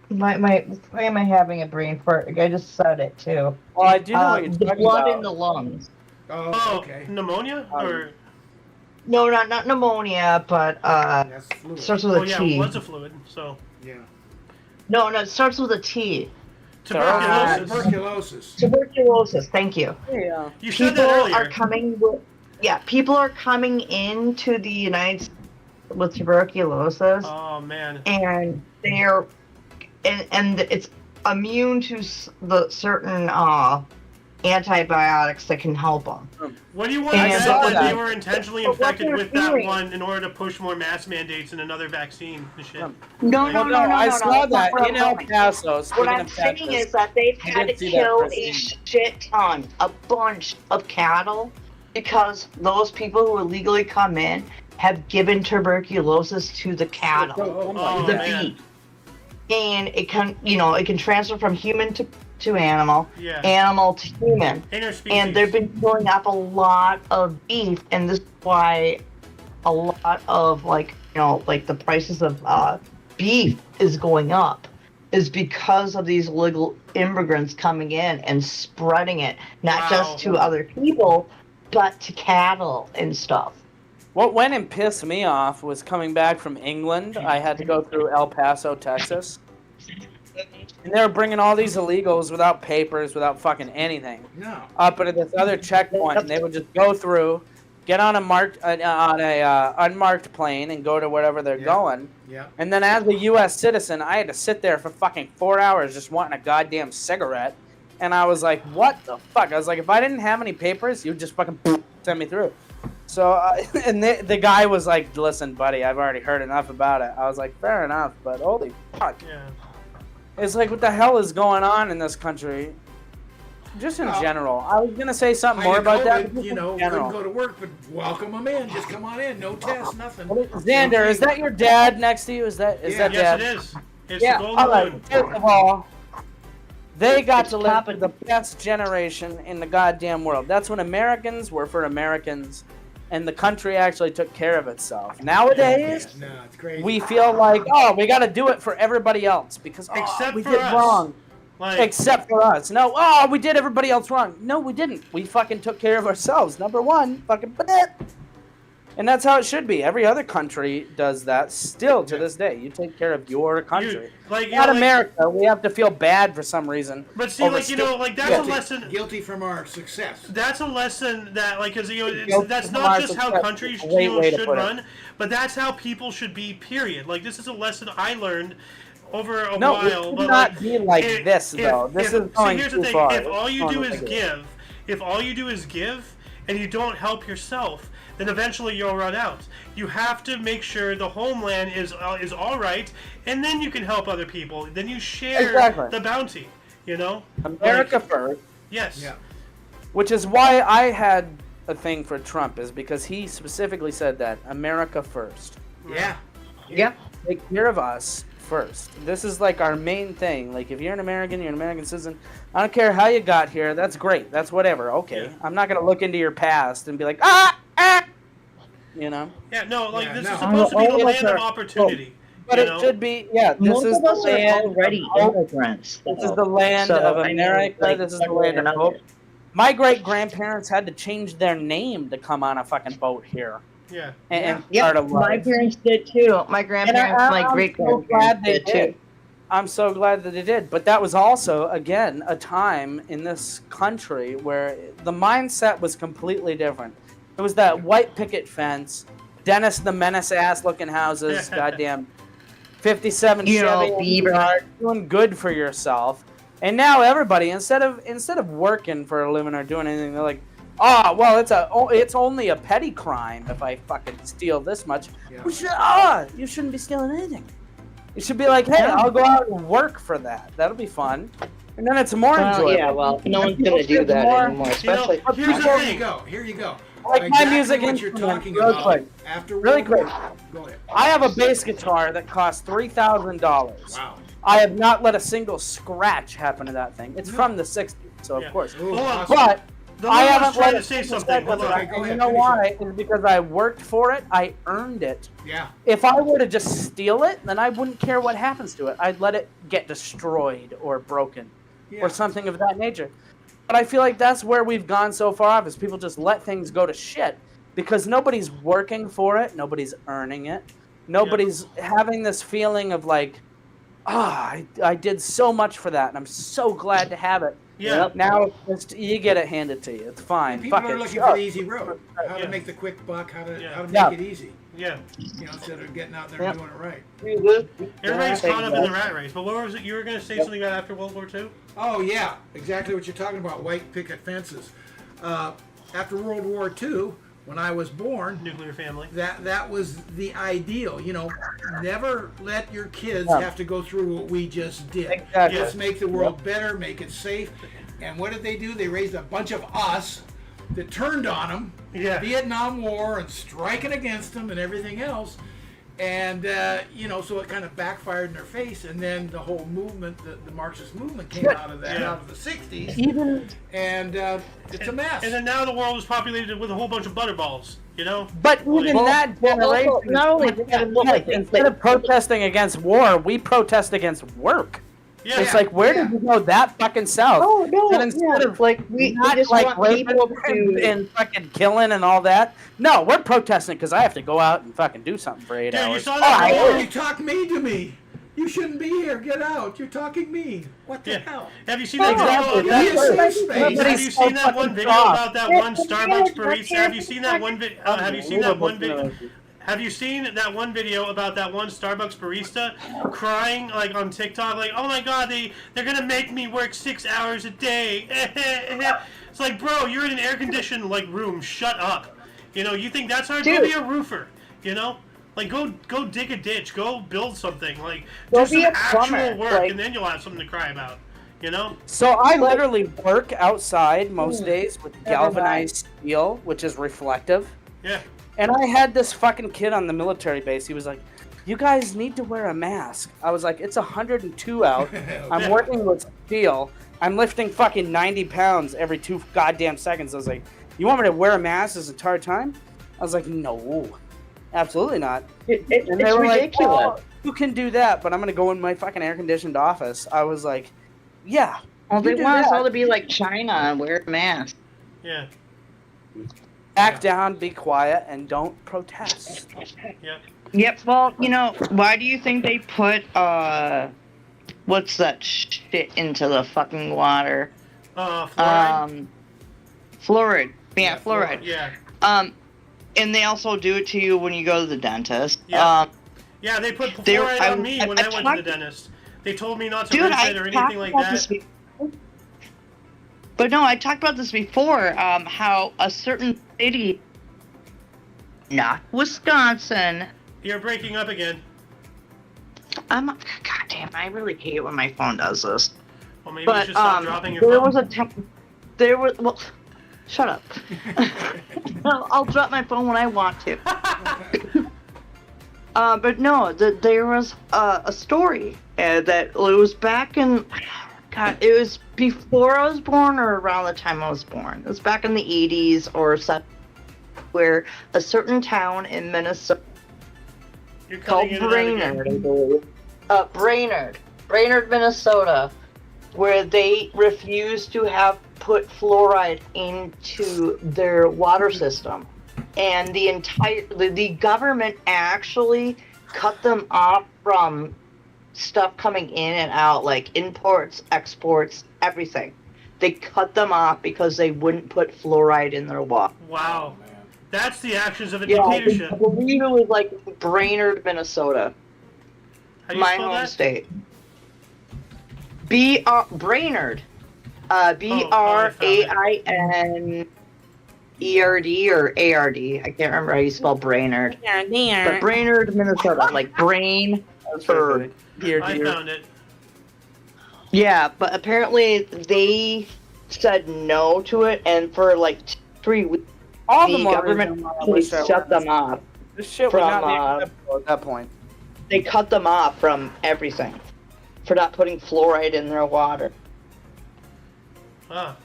why am I having a brain fart? I just said it too. Well, I do know what you're the talking blood about. in the lungs. Oh, okay. Pneumonia or. No, not pneumonia, but starts with a T. Well, it's a fluid, so. Yeah. No, it starts with a T. Tuberculosis. Tuberculosis. Thank you. Yeah. You said that earlier. People are coming into the United States with tuberculosis. Oh man. And it's immune to the certain antibiotics that can help them. What do you want to And say so that they that- were intentionally but what infected they're with that doing- one in order to push more mass mandates and another vaccine and shit? No, I saw that that's in not El what I'm Paso. What Speaking I'm of saying Texas, is that they've I had to did see that kill first a scene. shit ton, a bunch of cattle, because those people who illegally come in have given tuberculosis to the cattle, Oh, the man. beef, and it can transfer from human to animal, Yeah. animal to human, Interspecies. and they've been killing up a lot of beef, and this is why a lot of like the prices of beef is going up, is because of these illegal immigrants coming in and spreading it, not just to other people, but to cattle and stuff. What went and pissed me off was coming back from England. I had to go through El Paso, Texas. And they were bringing all these illegals without papers, without fucking anything, No. up at this other checkpoint, and they would just go through, get on a unmarked plane, and go to wherever they're going. Yeah. And then as a U.S. citizen, I had to sit there for fucking 4 hours just wanting a goddamn cigarette. And I was like, what the fuck? I was like, if I didn't have any papers, you'd just fucking send me through. So, and the guy was like, listen, buddy, I've already heard enough about it. I was like, fair enough, but holy fuck. Yeah. It's like, what the hell is going on in this country? Just in general. I was going to say something more about that. COVID, you know, couldn't go to work, but welcome them in. Just come on in. No test, nothing. Xander, is that your dad next to you? Is that Yes, dad? it is. It's Yeah, the all Golden right. Moon. First of all, they got It's to live poppin'. the best generation in the goddamn world. That's when Americans were for Americans, and the country actually took care of itself. Nowadays, No, it's crazy. we feel like, oh, we got to do it for everybody else because Except we for did us. wrong. Like, Except for us. No, oh, we did everybody else wrong. No, we didn't. We fucking took care of ourselves. Number one, fucking it. And that's how it should be. Every other country does that still to this day. You take care of your country. Not America. We have to feel bad for some reason. But see, over like, that's guilty. a lesson. Guilty from our success. That's a lesson that, like, because Guilty that's from not our just how success. countries Great way to should put it. run, but that's how people should be. Period. Like, this is a lesson I learned over a No, while. it should but not be like this, though. This is going here's too the thing: far. if all you It's do going is ridiculous. give, and you don't help yourself, then eventually you'll run out. You have to make sure the homeland is all right, and then you can help other people. Then you share Exactly. the bounty. You know, America Like, first. Yes. Yeah. Which is why I had a thing for Trump, is because he specifically said that America first. Yeah. Yep. Take care of us first. This is like our main thing. Like, if you're an American citizen, I don't care how you got here. That's great. That's whatever. Okay. Yeah. I'm not gonna look into your past and be like, you know. Yeah, no, like Yeah, this no. is supposed to be the All of us land of are- opportunity. But you it know? should be. Yeah. This Most is of the us are land. already of hope. immigrants. This is though. the land So, of I mean, America. like, This is the one way land or of another. hope. My great grandparents had to change their name to come on a fucking boat here Yeah. and start a Yep, my life. parents did too. My grandparents, my I'm great so glad grandparents they did too. I'm so glad that they did. But that was also, again, a time in this country where the mindset was completely different. It was that white picket fence, Dennis the Menace ass looking houses, goddamn 57 You know, Chevy, Bieber. doing good for yourself. And now everybody, instead of working for a living or doing anything, they're like, oh, well, it's only a petty crime if I fucking steal this much. Yeah. You shouldn't be stealing anything. You should be like, hey, I'll go out and work for that. That'll be fun. And then it's more enjoyable. Yeah, well, no one's gonna do that anymore, especially. here's the Here thing. you go. Here you go. Like my Exactly music what you're instrument, talking real about. quick. After Really World quick. War- Go ahead. I have a bass guitar that costs $3,000. Wow. I have not let a single scratch happen to that thing. It's from the 60s, so Yeah. of course. Ooh, Hold on. awesome. But The I Lord was haven't trying let to a say single something. second Hold of on. that. Okay, go And ahead, you know finish why? it. It's because I worked for it. I earned it. Yeah. If I were to just steal it, then I wouldn't care what happens to it. I'd let it get destroyed or broken Yeah. or something of that nature. But I feel like that's where we've gone so far off, is people just let things go to shit because nobody's working for it, nobody's earning it, nobody's having this feeling of like, I did so much for that and I'm so glad to have it. Yeah. Now it's just, you get it handed to you. It's fine. People Fuck are it. looking Sure. for the easy road. How Yeah. to make the quick buck, how to Yeah. make it easy. Yeah. You know, instead of getting out there Yep. and doing it right. Everybody's caught up in the exactly. rat race. But what was it you were going to say something about after World War II? Oh yeah, exactly what you're talking about. White picket fences. After World War II, when I was born, Nuclear family. that was the ideal. You know, never let your kids Yeah. have to go through what we just did. Exactly. Let's make the world better, make it safe. And what did they do? They raised a bunch of us that turned on them. Yeah. Vietnam War and striking against them and everything else. And, you know, so it kind of backfired in their face. And then the whole movement, the Marxist movement came out of that, Yeah. out of the 60s. Even, And it's a mess. And then now the world is populated with a whole bunch of butterballs. You know. but even Well, that well, also, generation, not only that, but, like, instead of protesting against war, we protest against work. Yeah. It's like, where did you go that fucking south? Oh no! And instead Yeah, of like we not just like want people raping to. and fucking killing and all that. No, we're protesting because I have to go out and fucking do something for 8 Dude, you hours. saw that I video? You talk mean to me. You shouldn't be here. Get out. You're talking mean. What the Yeah. hell? Have you seen that Exactly. video? That's Have right. you seen that one video about that one Starbucks barista? Have you seen that one video? Have you seen that one video? Have you seen that one video about that one Starbucks barista crying like on TikTok, like, "Oh my God, they're gonna make me work 6 hours a day." It's like, bro, you're in an air conditioned like room. Shut up. You know, you think that's hard? Go Dude. be a roofer. You know, like go dig a ditch, go build something, like Go do be some a plumber, actual work, like- and then you'll have something to cry about. You know? So I literally work outside most days with Never mind. galvanized steel, which is reflective. Yeah. And I had this fucking kid on the military base. He was like, "You guys need to wear a mask." I was like, "It's 102 out. I'm working with steel. I'm lifting fucking 90 pounds every 2 goddamn seconds." I was like, "You want me to wear a mask this entire time?" I was like, "No, absolutely not." And they It's were like, ridiculous. "Well, you can do that, but I'm gonna go in my fucking air-conditioned office." I was like, "Yeah." Well, they you do want us that. all to be like China and wear a mask. Yeah. Act down, be quiet, and don't protest. Yeah. Yep. Well, you know, why do you think they put what's that shit into the fucking water? Fluoride. Fluoride. Yeah, Yeah, fluoride. Yeah. And they also do it to you when you go to the dentist. Yeah. Yeah, they put There- fluoride on me when I went to the talked- dentist. They told me not to Dude, rinse I it or talked anything like about this that. before. But no, I talked about this before. How a certain city, not Wisconsin. You're breaking up again. God damn, I really hate when my phone does this. Well, maybe you But should stop dropping your there phone. was a there was well, shut up. I'll drop my phone when I want to. But no, there was a story that it was back in. God, it was before I was born or around the time I was born. It was back in the 80s or something, where a certain town in Minnesota You're called cutting in and out again. Brainerd, I believe. Brainerd, Minnesota, where they refused to have put fluoride into their water system, and the government actually cut them off from stuff coming in and out, like imports, exports, everything. They cut them off because they wouldn't put fluoride in their water. Wow. That's the actions of a Yeah, I dictatorship. believe it was like Brainerd, Minnesota, How do you my spell home that? state. Brainerd, BRAINERD or ARD. I can't remember how you spell Brainerd. But Brainerd, Minnesota, like brain. Bird. I found it. Yeah, but apparently they said no to it, and for like 3 weeks, All the the more government reason why I actually wish I shut was- them off. This shit would from, not be acceptable at that point. They cut them off from everything for not putting fluoride in their water. Ah.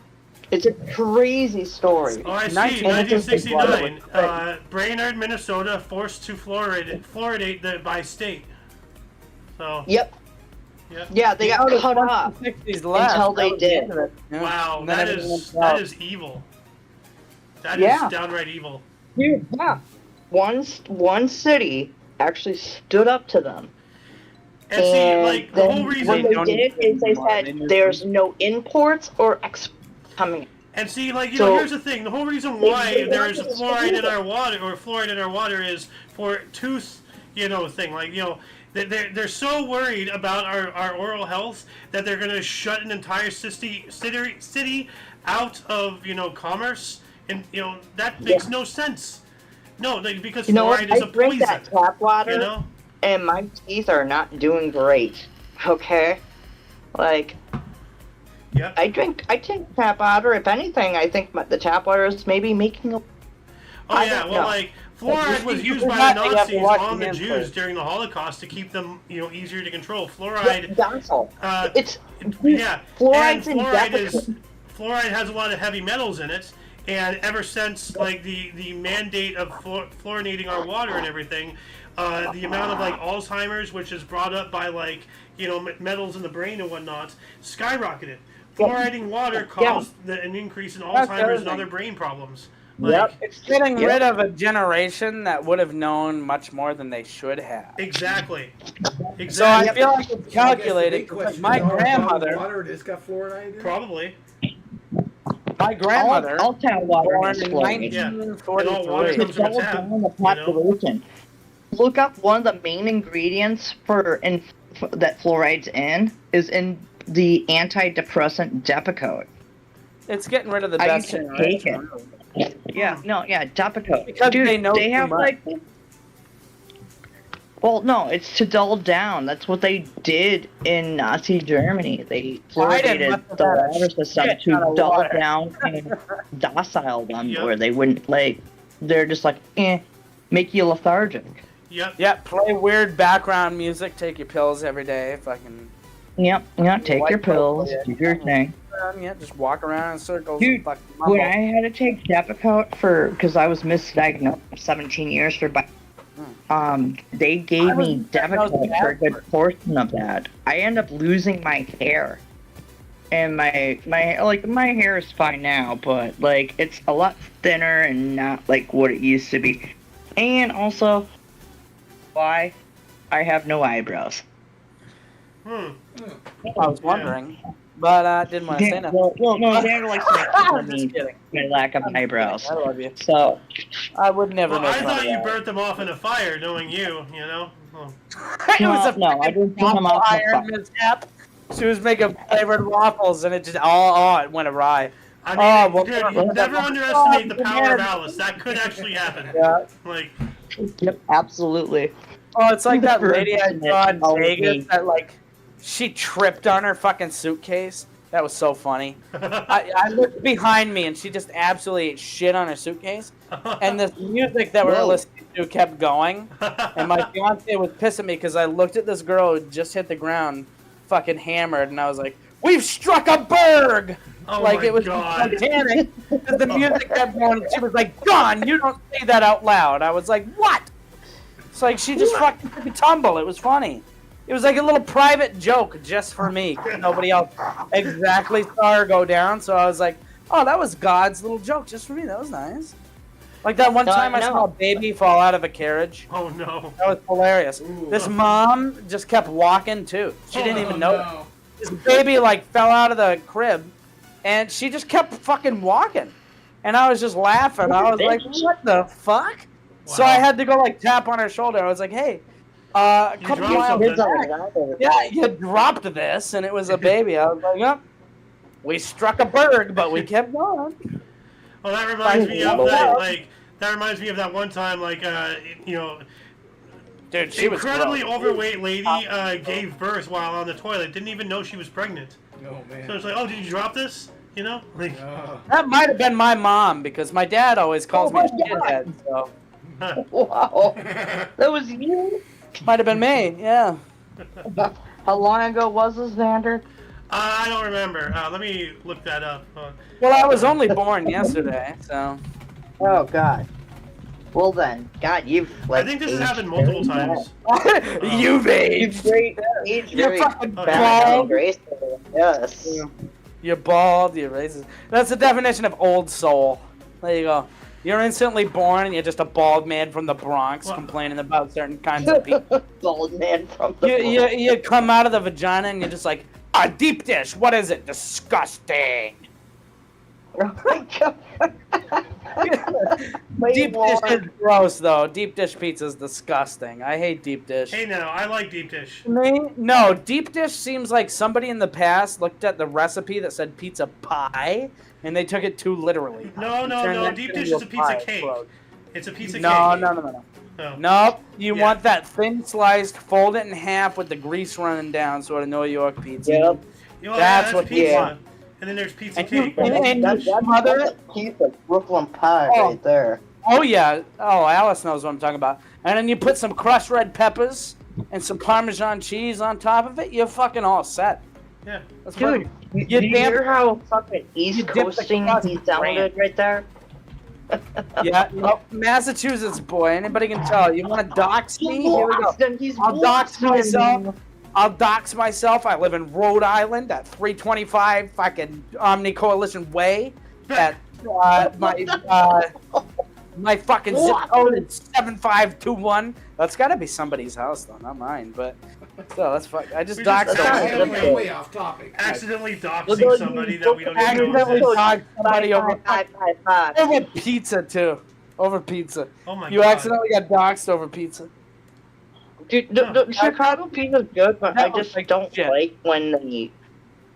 It's a crazy story. Oh, I see. 1969. 1969. Brainerd, Minnesota, forced to fluoridate by state. So. Yep. Yep. Yeah, they got cut off. 60s left. Until they That was did. the end of it. Yeah. Wow, And then that everything is went south. evil. That Yeah. is downright evil. Yeah. One city actually stood up to them. And see, like the then whole what reason. they did is they said there's no imports or exports coming. And see, like, you So- know, here's the thing. The whole reason why there is fluoride in our water, or fluoride in our water, is for tooth, you know, thing. Like, you know, they're so worried about our oral health that they're going to shut an entire city out of, you know, commerce. And, you know, that makes no sense. No, like, because You know what? fluoride is I a drink poison. that tap water, You know? and my teeth are not doing great. Okay, like Yep. I drink tap water. If anything, I think the tap water is maybe making a. Oh I yeah, don't well, know. like fluoride was You used by forgot the that you have to Nazis wash on your the hands Jews first. during the Holocaust to keep them, you know, easier to control. Fluoride, Docile. it's yeah, Fluoride's and in fluoride has a lot of heavy metals in it, and ever since like the mandate of fluorinating our water and everything, the amount of like Alzheimer's, which is brought up by like, you know, metals in the brain and whatnot, skyrocketed. Fluoridating water caused an increase in That's the other Alzheimer's and thing. other brain problems. Yep. It's getting rid of a generation that would have known much more than they should have. Exactly. So I Exactly. feel like it's calculated because Because my grandmother, water, it's got fluoride in it? Probably. my grandmother, All tap water born is in fluoride. Yeah. And all water 1943. comes from a Double tap. down the You know? population. Look up one of the main ingredients that fluoride's in is in the antidepressant Depakote. It's getting rid of the I best used to take generation. Yeah, no, yeah, Depakote. Because Dude, they know too have much. like. Well, no, it's to dull down. That's what they did in Nazi Germany. They fluoridated must have the had a water system shit to ton of dull water. down and docile them, Yep. where they wouldn't like. They're just like, make you lethargic. Yep. Yeah, play weird background music, take your pills every day, fucking, Yep, take White your pills, coat, do your thing. yeah, just walk around in circles Dude, and fucking When mumble. I had to take Depakote because I was misdiagnosed 17 years for they gave I was me diagnosed Depakote for a with good portion of that. I ended up losing my hair. And my hair is fine now, but like it's a lot thinner and not like what it used to be. And also, why I have no eyebrows. Hmm. I was wondering, but didn't want to say Yeah, nothing. well, no, Dad likes to make fun of I'm me just kidding. for my lack of eyebrows. I love you. So, I would never Well, make I fun thought of you that. burnt them off in a fire, knowing you know. Oh. It was a No, I didn't put them off the iron fire. mishap. She was making flavored waffles, and it just it went awry. I Oh, mean, well, dude, never well, underestimate the power of man. Alice. That could actually happen. Yeah. Like, Yep, absolutely. Oh, it's like that lady I Version saw in of Vegas me. that like she tripped on her fucking suitcase. That was so funny. I looked behind me and she just absolutely ate shit on her suitcase. And this music that we were Whoa. listening to kept going. And my fiance was pissing me because I looked at this girl who just hit the ground, fucking hammered, and I was like, "We've struck a berg!" oh Like my it was God. Titanic. The music kept going, and she was like, "Gone! You don't say that out loud." I was like, "What?" It's like she just fucking took a tumble. It was funny. It was like a little private joke just for me. Nobody else exactly saw her go down, so I was like, "Oh, that was God's little joke just for me. That was nice." Like that one No, time I no. saw a baby fall out of a carriage. Oh no. That was hilarious. Ooh. This mom just kept walking too. She didn't even know. No. This baby like fell out of the crib, and she just kept fucking walking. And I was just laughing. I was like, "What the fuck?" So I had to go like tap on her shoulder. I was like, "Hey, a You couple dropped miles something. back, yeah, you dropped this, and it was a baby." I was like, "Yep, we struck a berg, but we kept going." Well, that reminds me of that. Like, that reminds me of that one time. Like, you know, Dude, she was incredibly gross. overweight lady gave birth while on the toilet. Didn't even know she was pregnant. Oh, man. So it's like, oh, did you drop this? You know, like, Oh. That might have been my mom because my dad always calls me a Oh my God. shithead. So Wow, that was you. might have been me. Yeah. How long ago was this, Xander? I don't remember. Let me look that up. Well, I was only born yesterday, so. Oh God. Well then, God, you've I like. think this has aged happened multiple very times. You've You've aged. aged You're very fucking Oh, fast and bald. gracefully. Yes. You're bald. You're racist. That's the definition of old soul. There you go. You're instantly born and you're just a bald man from the Bronx Well- complaining about certain kinds of people. Bald man from the. You come out of the vagina and you're just like, a deep dish. What is it? Disgusting. Oh my god. Wait, Deep dish what? is gross, though. Deep dish pizza is disgusting. I hate deep dish. Hey, now I like deep dish. No, deep dish seems like somebody in the past looked at the recipe that said pizza pie, and they took it too literally. No, And no, turned no. that Deep into dish is a pizza pie. cake. Gross. It's a pizza No, cake. no. Oh. Nope. You Yeah. want that thin sliced, fold it in half with the grease running down, sort of New York pizza. Yep. You know, That's that's what pizza. you want. And then there's pizza And you- cake. and That's smother a piece of Brooklyn pie Oh. right there. Oh yeah. Oh, Alice knows what I'm talking about. And then you put some crushed red peppers and some Parmesan cheese on top of it. You're fucking all set. Yeah. That's Dude, perfect. you damn- hear how fucking you East dip the Coasting crust he in sounded right there? Yeah. No, Massachusetts boy. Anybody can tell. You want to dox me? Here we go. I'll dox myself. I'll dox myself. I live in Rhode Island at 325 fucking Omni Coalition Way. At my fucking zip code is 7521. That's got to be somebody's house though, not mine. But still, that's fuck. I just We doxed just- somebody. Way off topic. Accidentally doxing somebody that we don't even know Accidentally exists. doxed somebody over Bye. over pizza too. Over pizza. Oh my You god. accidentally got doxed over pizza. Dude, the Chicago pizza's good, but I That was just like don't shit. like when they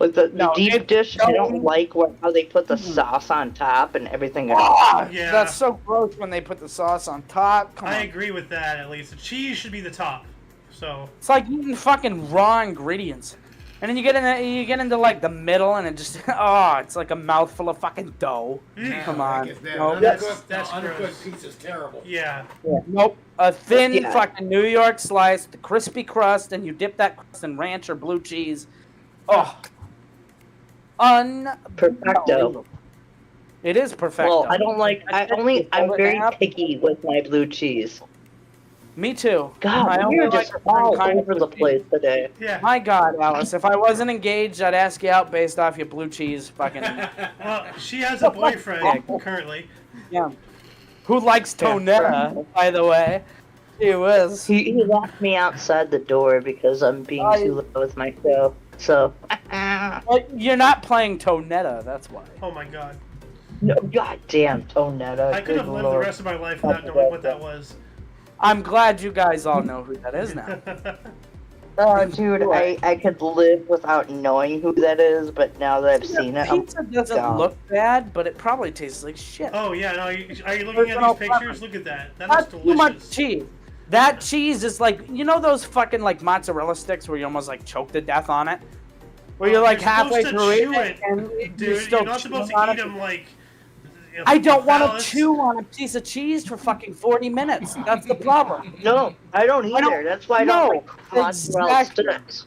with the No, deep it- dish. I don't no. like how they put the sauce on top and everything else. Ah, Yeah. That's so gross when they put the sauce on top. Come I on. agree with that at least. The cheese should be the top. So It's like eating fucking raw ingredients. And then you get into like the middle and it just it's like a mouthful of fucking dough. Come on. No, that's undercooked gross. pizza's terrible. Yeah. Nope. A thin Yeah. fucking New York slice, the crispy crust, and you dip that crust in ranch or blue cheese. Oh. Perfecto. It is perfecto. Well, I don't like. I'm very picky with my blue cheese. Me too. I God, only you're like just a certain all kind of over the blue cheese. place today. Yeah. My God, Alice, if I wasn't engaged, I'd ask you out based off your blue cheese fucking. Well, she has a boyfriend currently. Yeah. Who likes tonetta, by the way? He was. He locked me outside the door because I'm being too low with my show. So. Well, you're not playing tonetta, that's why. Oh my god. No, goddamn Tonetta. I could have lived the rest of my life without knowing what that was. I'm glad you guys all know who that is now. Oh, dude, I could live without knowing who that is, but now that I've seen it, I'm Pizza doesn't dumb. look bad, but it probably tastes like shit. Oh yeah, no. Are you looking at these pictures? Look at that. That looks Not too much delicious. cheese. That cheese is like, you know those fucking like mozzarella sticks where you almost like choke to death on it? Where you're like You're halfway supposed to through chew it, and Dude, you're still you're not supposed chewing to on eat it. them like. I don't want phallus. to chew on a piece of cheese for fucking 40 minutes. That's the problem. No, I don't either. That's why I don't like mozzarella exactly. sticks.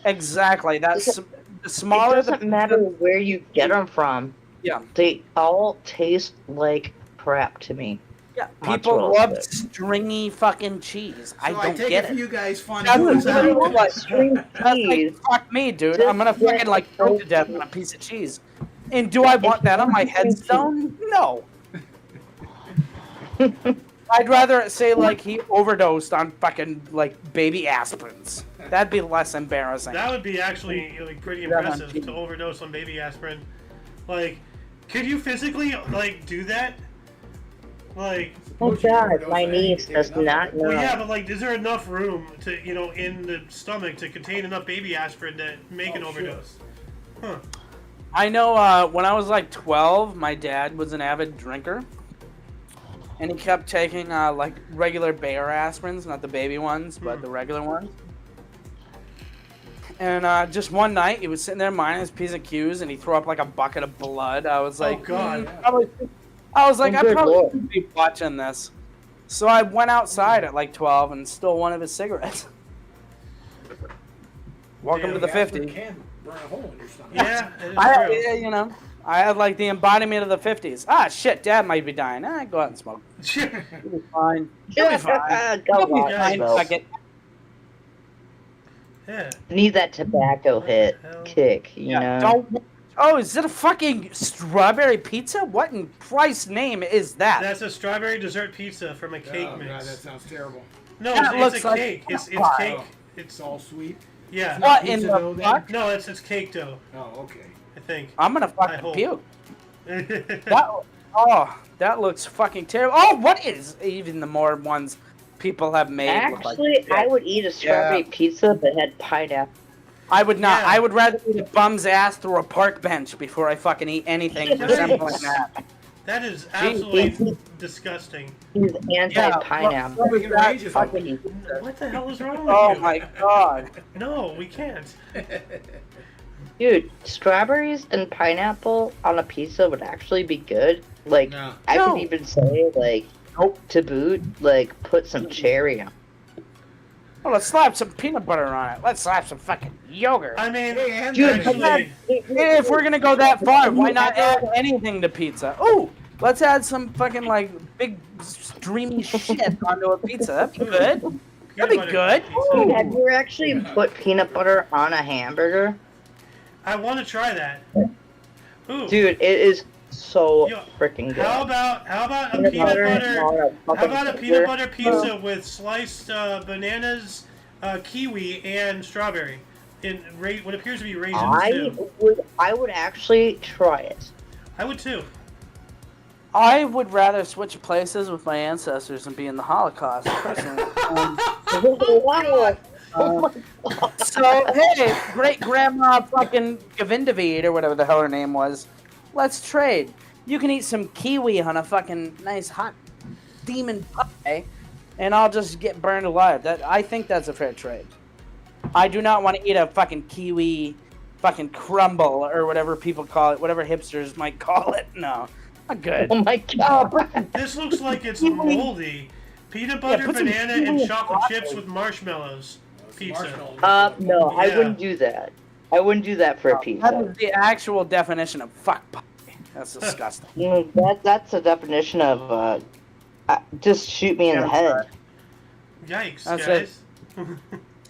Exactly. That's the It smaller doesn't the matter where you get them from. Yeah. They all taste like crap to me. Yeah, people Mozzarella love sticks. stringy fucking cheese. I So don't take get it for it. you guys That's fondue is literally out. like String That's like, cheese. fuck me, dude. Just I'm gonna fucking get like choke to death on a piece of cheese. And do I want that on my headstone? No. I'd rather it say like he overdosed on fucking like baby aspirins. That'd be less embarrassing. That would be actually like pretty Yeah, man. impressive to overdose on baby aspirin. Like, could you physically like do that? Like, Oh God, my niece does not know. well, yeah, but like, is there enough room to in the stomach to contain enough baby aspirin to make an overdose? Huh. I know when I was like 12, my dad was an avid drinker. And he kept taking like regular Bayer aspirins, not the baby ones, but the regular ones. And just one night, he was sitting there minding his P's and Q's, and he threw up like a bucket of blood. I was like, God. I was like, Oh, I good probably Lord. shouldn't be watching this. So I went outside at like 12 and stole one of his cigarettes. Welcome Yeah, to the The aspirin 50. can burn a hole in your stomach. Yeah, it is I, true. yeah, you know, I had like the embodiment of the 50s. Ah, shit, Dad might be dying. Go out and smoke. You'll be fine. You'll be fine. Go You'll be on, fine. Bill. Fuck it. Yeah. Need that tobacco hit hell? kick, you Yeah, know? don't. Oh, is it a fucking strawberry pizza? What in Christ's name is that? That's a strawberry dessert pizza from a cake Oh, mix. God, that sounds terrible. No, That it's looks a like cake. It's pie. cake. Oh, it's all sweet. Yeah. not What in pizza the dough, then? fuck? No, it's cake dough. Oh, okay. I think. I'm gonna I fucking hope. puke. That looks fucking terrible. Oh, what is even the more ones people have made look like Actually, shit? I would eat a strawberry pizza that had pineapple. I would not. Yeah. I would rather eat a bum's ass through a park bench before I fucking eat anything resembling that. That is absolutely disgusting. He's anti-pineapple. What was We can that arrange it. fucking- What the hell is wrong with Oh you? my god. No, we can't. Dude, strawberries and pineapple on a pizza would actually be good. Like, No. I No. could even say, like, to boot, like, put some cherry on. Well, let's slap some peanut butter on it. Let's slap some fucking yogurt. I mean, Hey, and Dude, actually, If we're gonna go that far, why not add anything to pizza? Oh, let's add some fucking like big streamy shit onto a pizza. That'd be good. That'd be good. Dude, have you actually put peanut butter on a hamburger? I want to try that. Ooh. Dude, it is so Yo, freaking good. How about a Peanut peanut butter butter? on a How fucking about a burger? peanut butter pizza with sliced bananas, kiwi, and strawberry? In what appears to be raisins too. I would actually try it. I would too. I would rather switch places with my ancestors and be in the Holocaust. Personally. So hey, great grandma fucking Govindavid or whatever the hell her name was. Let's trade. You can eat some kiwi on a fucking nice hot demon pie, and I'll just get burned alive. I think that's a fair trade. I do not want to eat a fucking kiwi fucking crumble or whatever people call it, whatever hipsters might call it. No, not good. Oh my god. This looks like it's moldy. Peanut butter, put some banana, kiwi and in chocolate broccoli. chips with marshmallows. Pizza. No, I Yeah. wouldn't do that. I wouldn't do that for a That pizza. is the actual definition of fuck pie. That's disgusting. That's a definition of just shoot me in the head. Yikes, That's guys.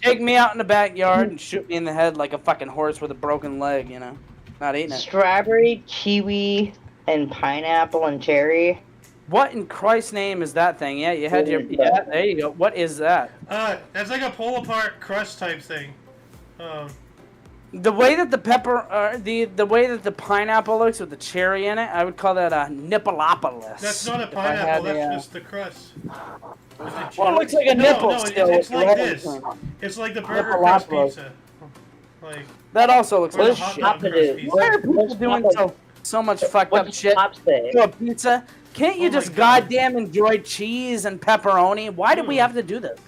Take me out in the backyard and shoot me in the head like a fucking horse with a broken leg, you know? Not eating it. Strawberry, kiwi, and pineapple and cherry. What in Christ's name is that thing? Yeah, you had your... Yeah, there you go. What is that? That's like a pull apart crust type thing. The way that the pepper... the way that the pineapple looks with the cherry in it, I would call that a nippleopolis. That's not a if I had pineapple, that's the, just the crust. Well, it looks like a nipple still. It's with like red this. in it. It's like the burger crust Nippleopolis. pizza. Like, That also looks or like the What's hot dog crust happening? pizza. Why are people doing so much fucked up What's shit top say? to a pizza? Can't you Oh my just God. goddamn enjoy cheese and pepperoni? Why do we have to do this?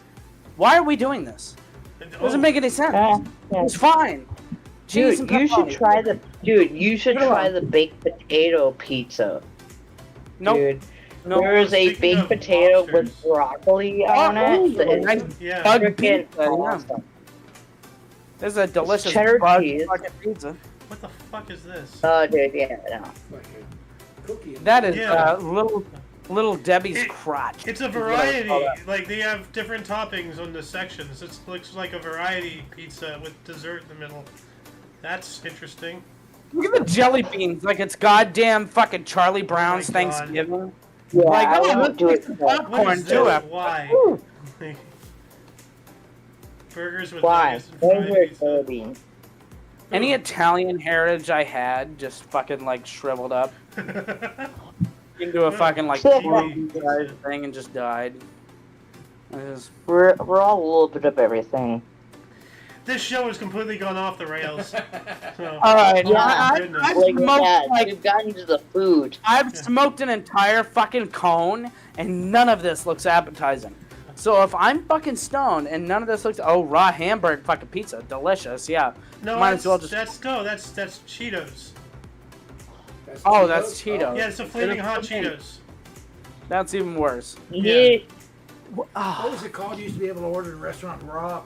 Why are we doing this? Doesn't make any sense. It's fine. Cheese Dude, and you should pepperoni. try the you should Good try one. the baked potato pizza. Nope. Dude, Nope. there is a Speaking baked of potato with monsters. broccoli on Oh, it. That nice is Yeah. bug freaking pizza. Yeah. awesome. There's a delicious cheddar bug cheese. fucking pizza. What the fuck is this? Oh, dude, yeah, no. Like a cookie. That is Yeah. little Debbie's It- crotch. It's a is what I would variety. call that. Like, they have different toppings on the sections. It looks like a variety pizza with dessert in the middle. That's interesting. Look at the jelly beans, like it's goddamn fucking Charlie Brown's Oh my God. Thanksgiving. Yeah, Like, I oh, won't let's do make it. some for that. What popcorn is too. this? After. Why? Woo. Burgers with Why? nuggets and fried Favorite pizza. soybean. Any Italian heritage I had just fucking like shriveled up into a fucking like Kiwi size thing and just died. It is- We're all a little bit of everything. This show has completely gone off the rails. So, All right, Yeah, I've goodness. Like, smoked yeah, like we've gotten to the food. I've smoked an entire fucking cone, and none of this looks appetizing. So if I'm fucking stoned and none of this looks, oh, raw hamburger fucking pizza, delicious, yeah. No, Might that's, as well just. that's Cheetos. Oh, that's Cheetos. Yeah, it's the flaming hot It's okay. Cheetos. That's even worse. Yeah. What was it called? You used to be able to order in a restaurant raw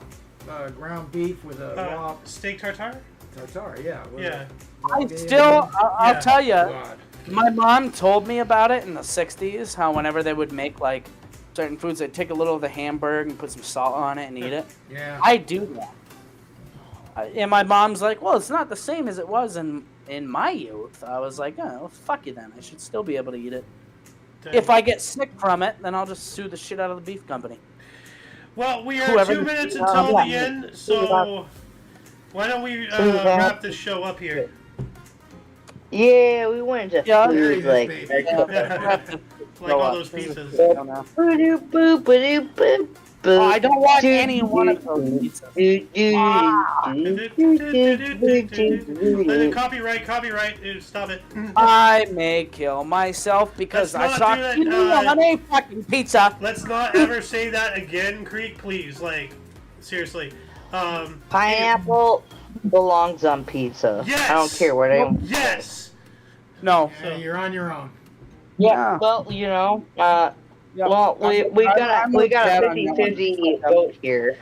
ground beef with a raw Steak tartare? tartare. Yeah. with Yeah. a- I still, I'll Yeah. tell you, God. my mom told me about it in the 60s, how whenever they would make like certain foods, they'd take a little of the hamburger and put some salt on it and eat it. Yeah. I do that. And my mom's like, well, it's not the same as it was in my youth. I was like, oh, well, fuck you then. I should still be able to eat it. Dang. If I get sick from it, then I'll just sue the shit out of the beef company. Well, we are Whoever 2 the- minutes until the yeah. end, so why don't we wrap this show up here? Yeah, we went to Yeah. There he food is, like. baby. Like all those pizzas. Oh, I don't want any one of those pizzas. Copyright. Stop it. I may kill myself because I Let's saw not do you that, on a fucking pizza. Let's not ever say that again, Creek, please. Like, seriously. Pineapple belongs on pizza. Yes! I don't care what anyone. Yes! No. Yeah, you're on your own. Yeah. Well, you know, Yeah. well, we got a 50-50 vote here.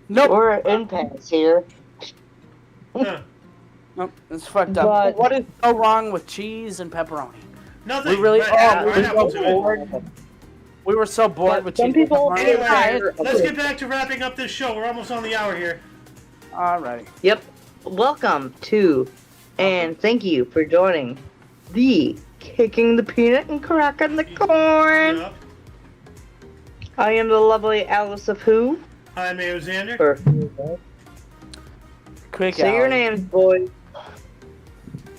Nope. We're at impasse here. Huh. Nope. It's fucked up. But- What is so wrong with cheese and pepperoni? Nothing. We really but are. pineapple to it. We were so bored But with some cheese. people- and Anyway, pepperoni. let's get back to wrapping up this show. We're almost on the hour here. Alrighty. Yep. Welcome to, and thank you for joining the Kicking the Peanut and Cracking the Corn. Yep. I am the lovely Alice of Who. I'm Xander. Or Quick say your Alley. names, boys.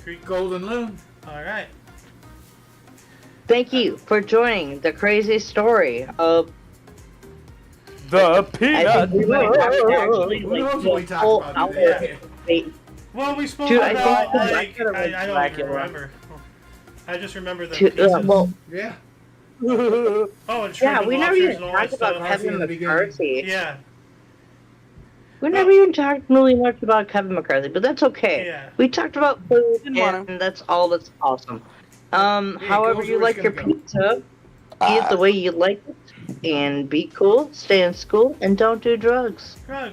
Creek. Golden Loon. All right. Thank you for joining the crazy story of. The I peanut. think we might have to actually Who like knows do what we a talk full about? hour Yeah. debate. Well, we spoke Dude, I about, think- like, I could've I don't even Blackula. remember. I just remember the To, pieces. well, Yeah. Oh, and shrimp yeah, and we never lobsters even and all talked that about stuff. Kevin in the beginning. McCarthy. Yeah. We never even talked really much about Kevin McCarthy, but that's okay. Yeah. We talked about food, Didn't want and that's all that's awesome. it However goes you where it's like your gonna go. pizza, eat it the way you like it, and be cool, stay in school, and don't do drugs. Drugs.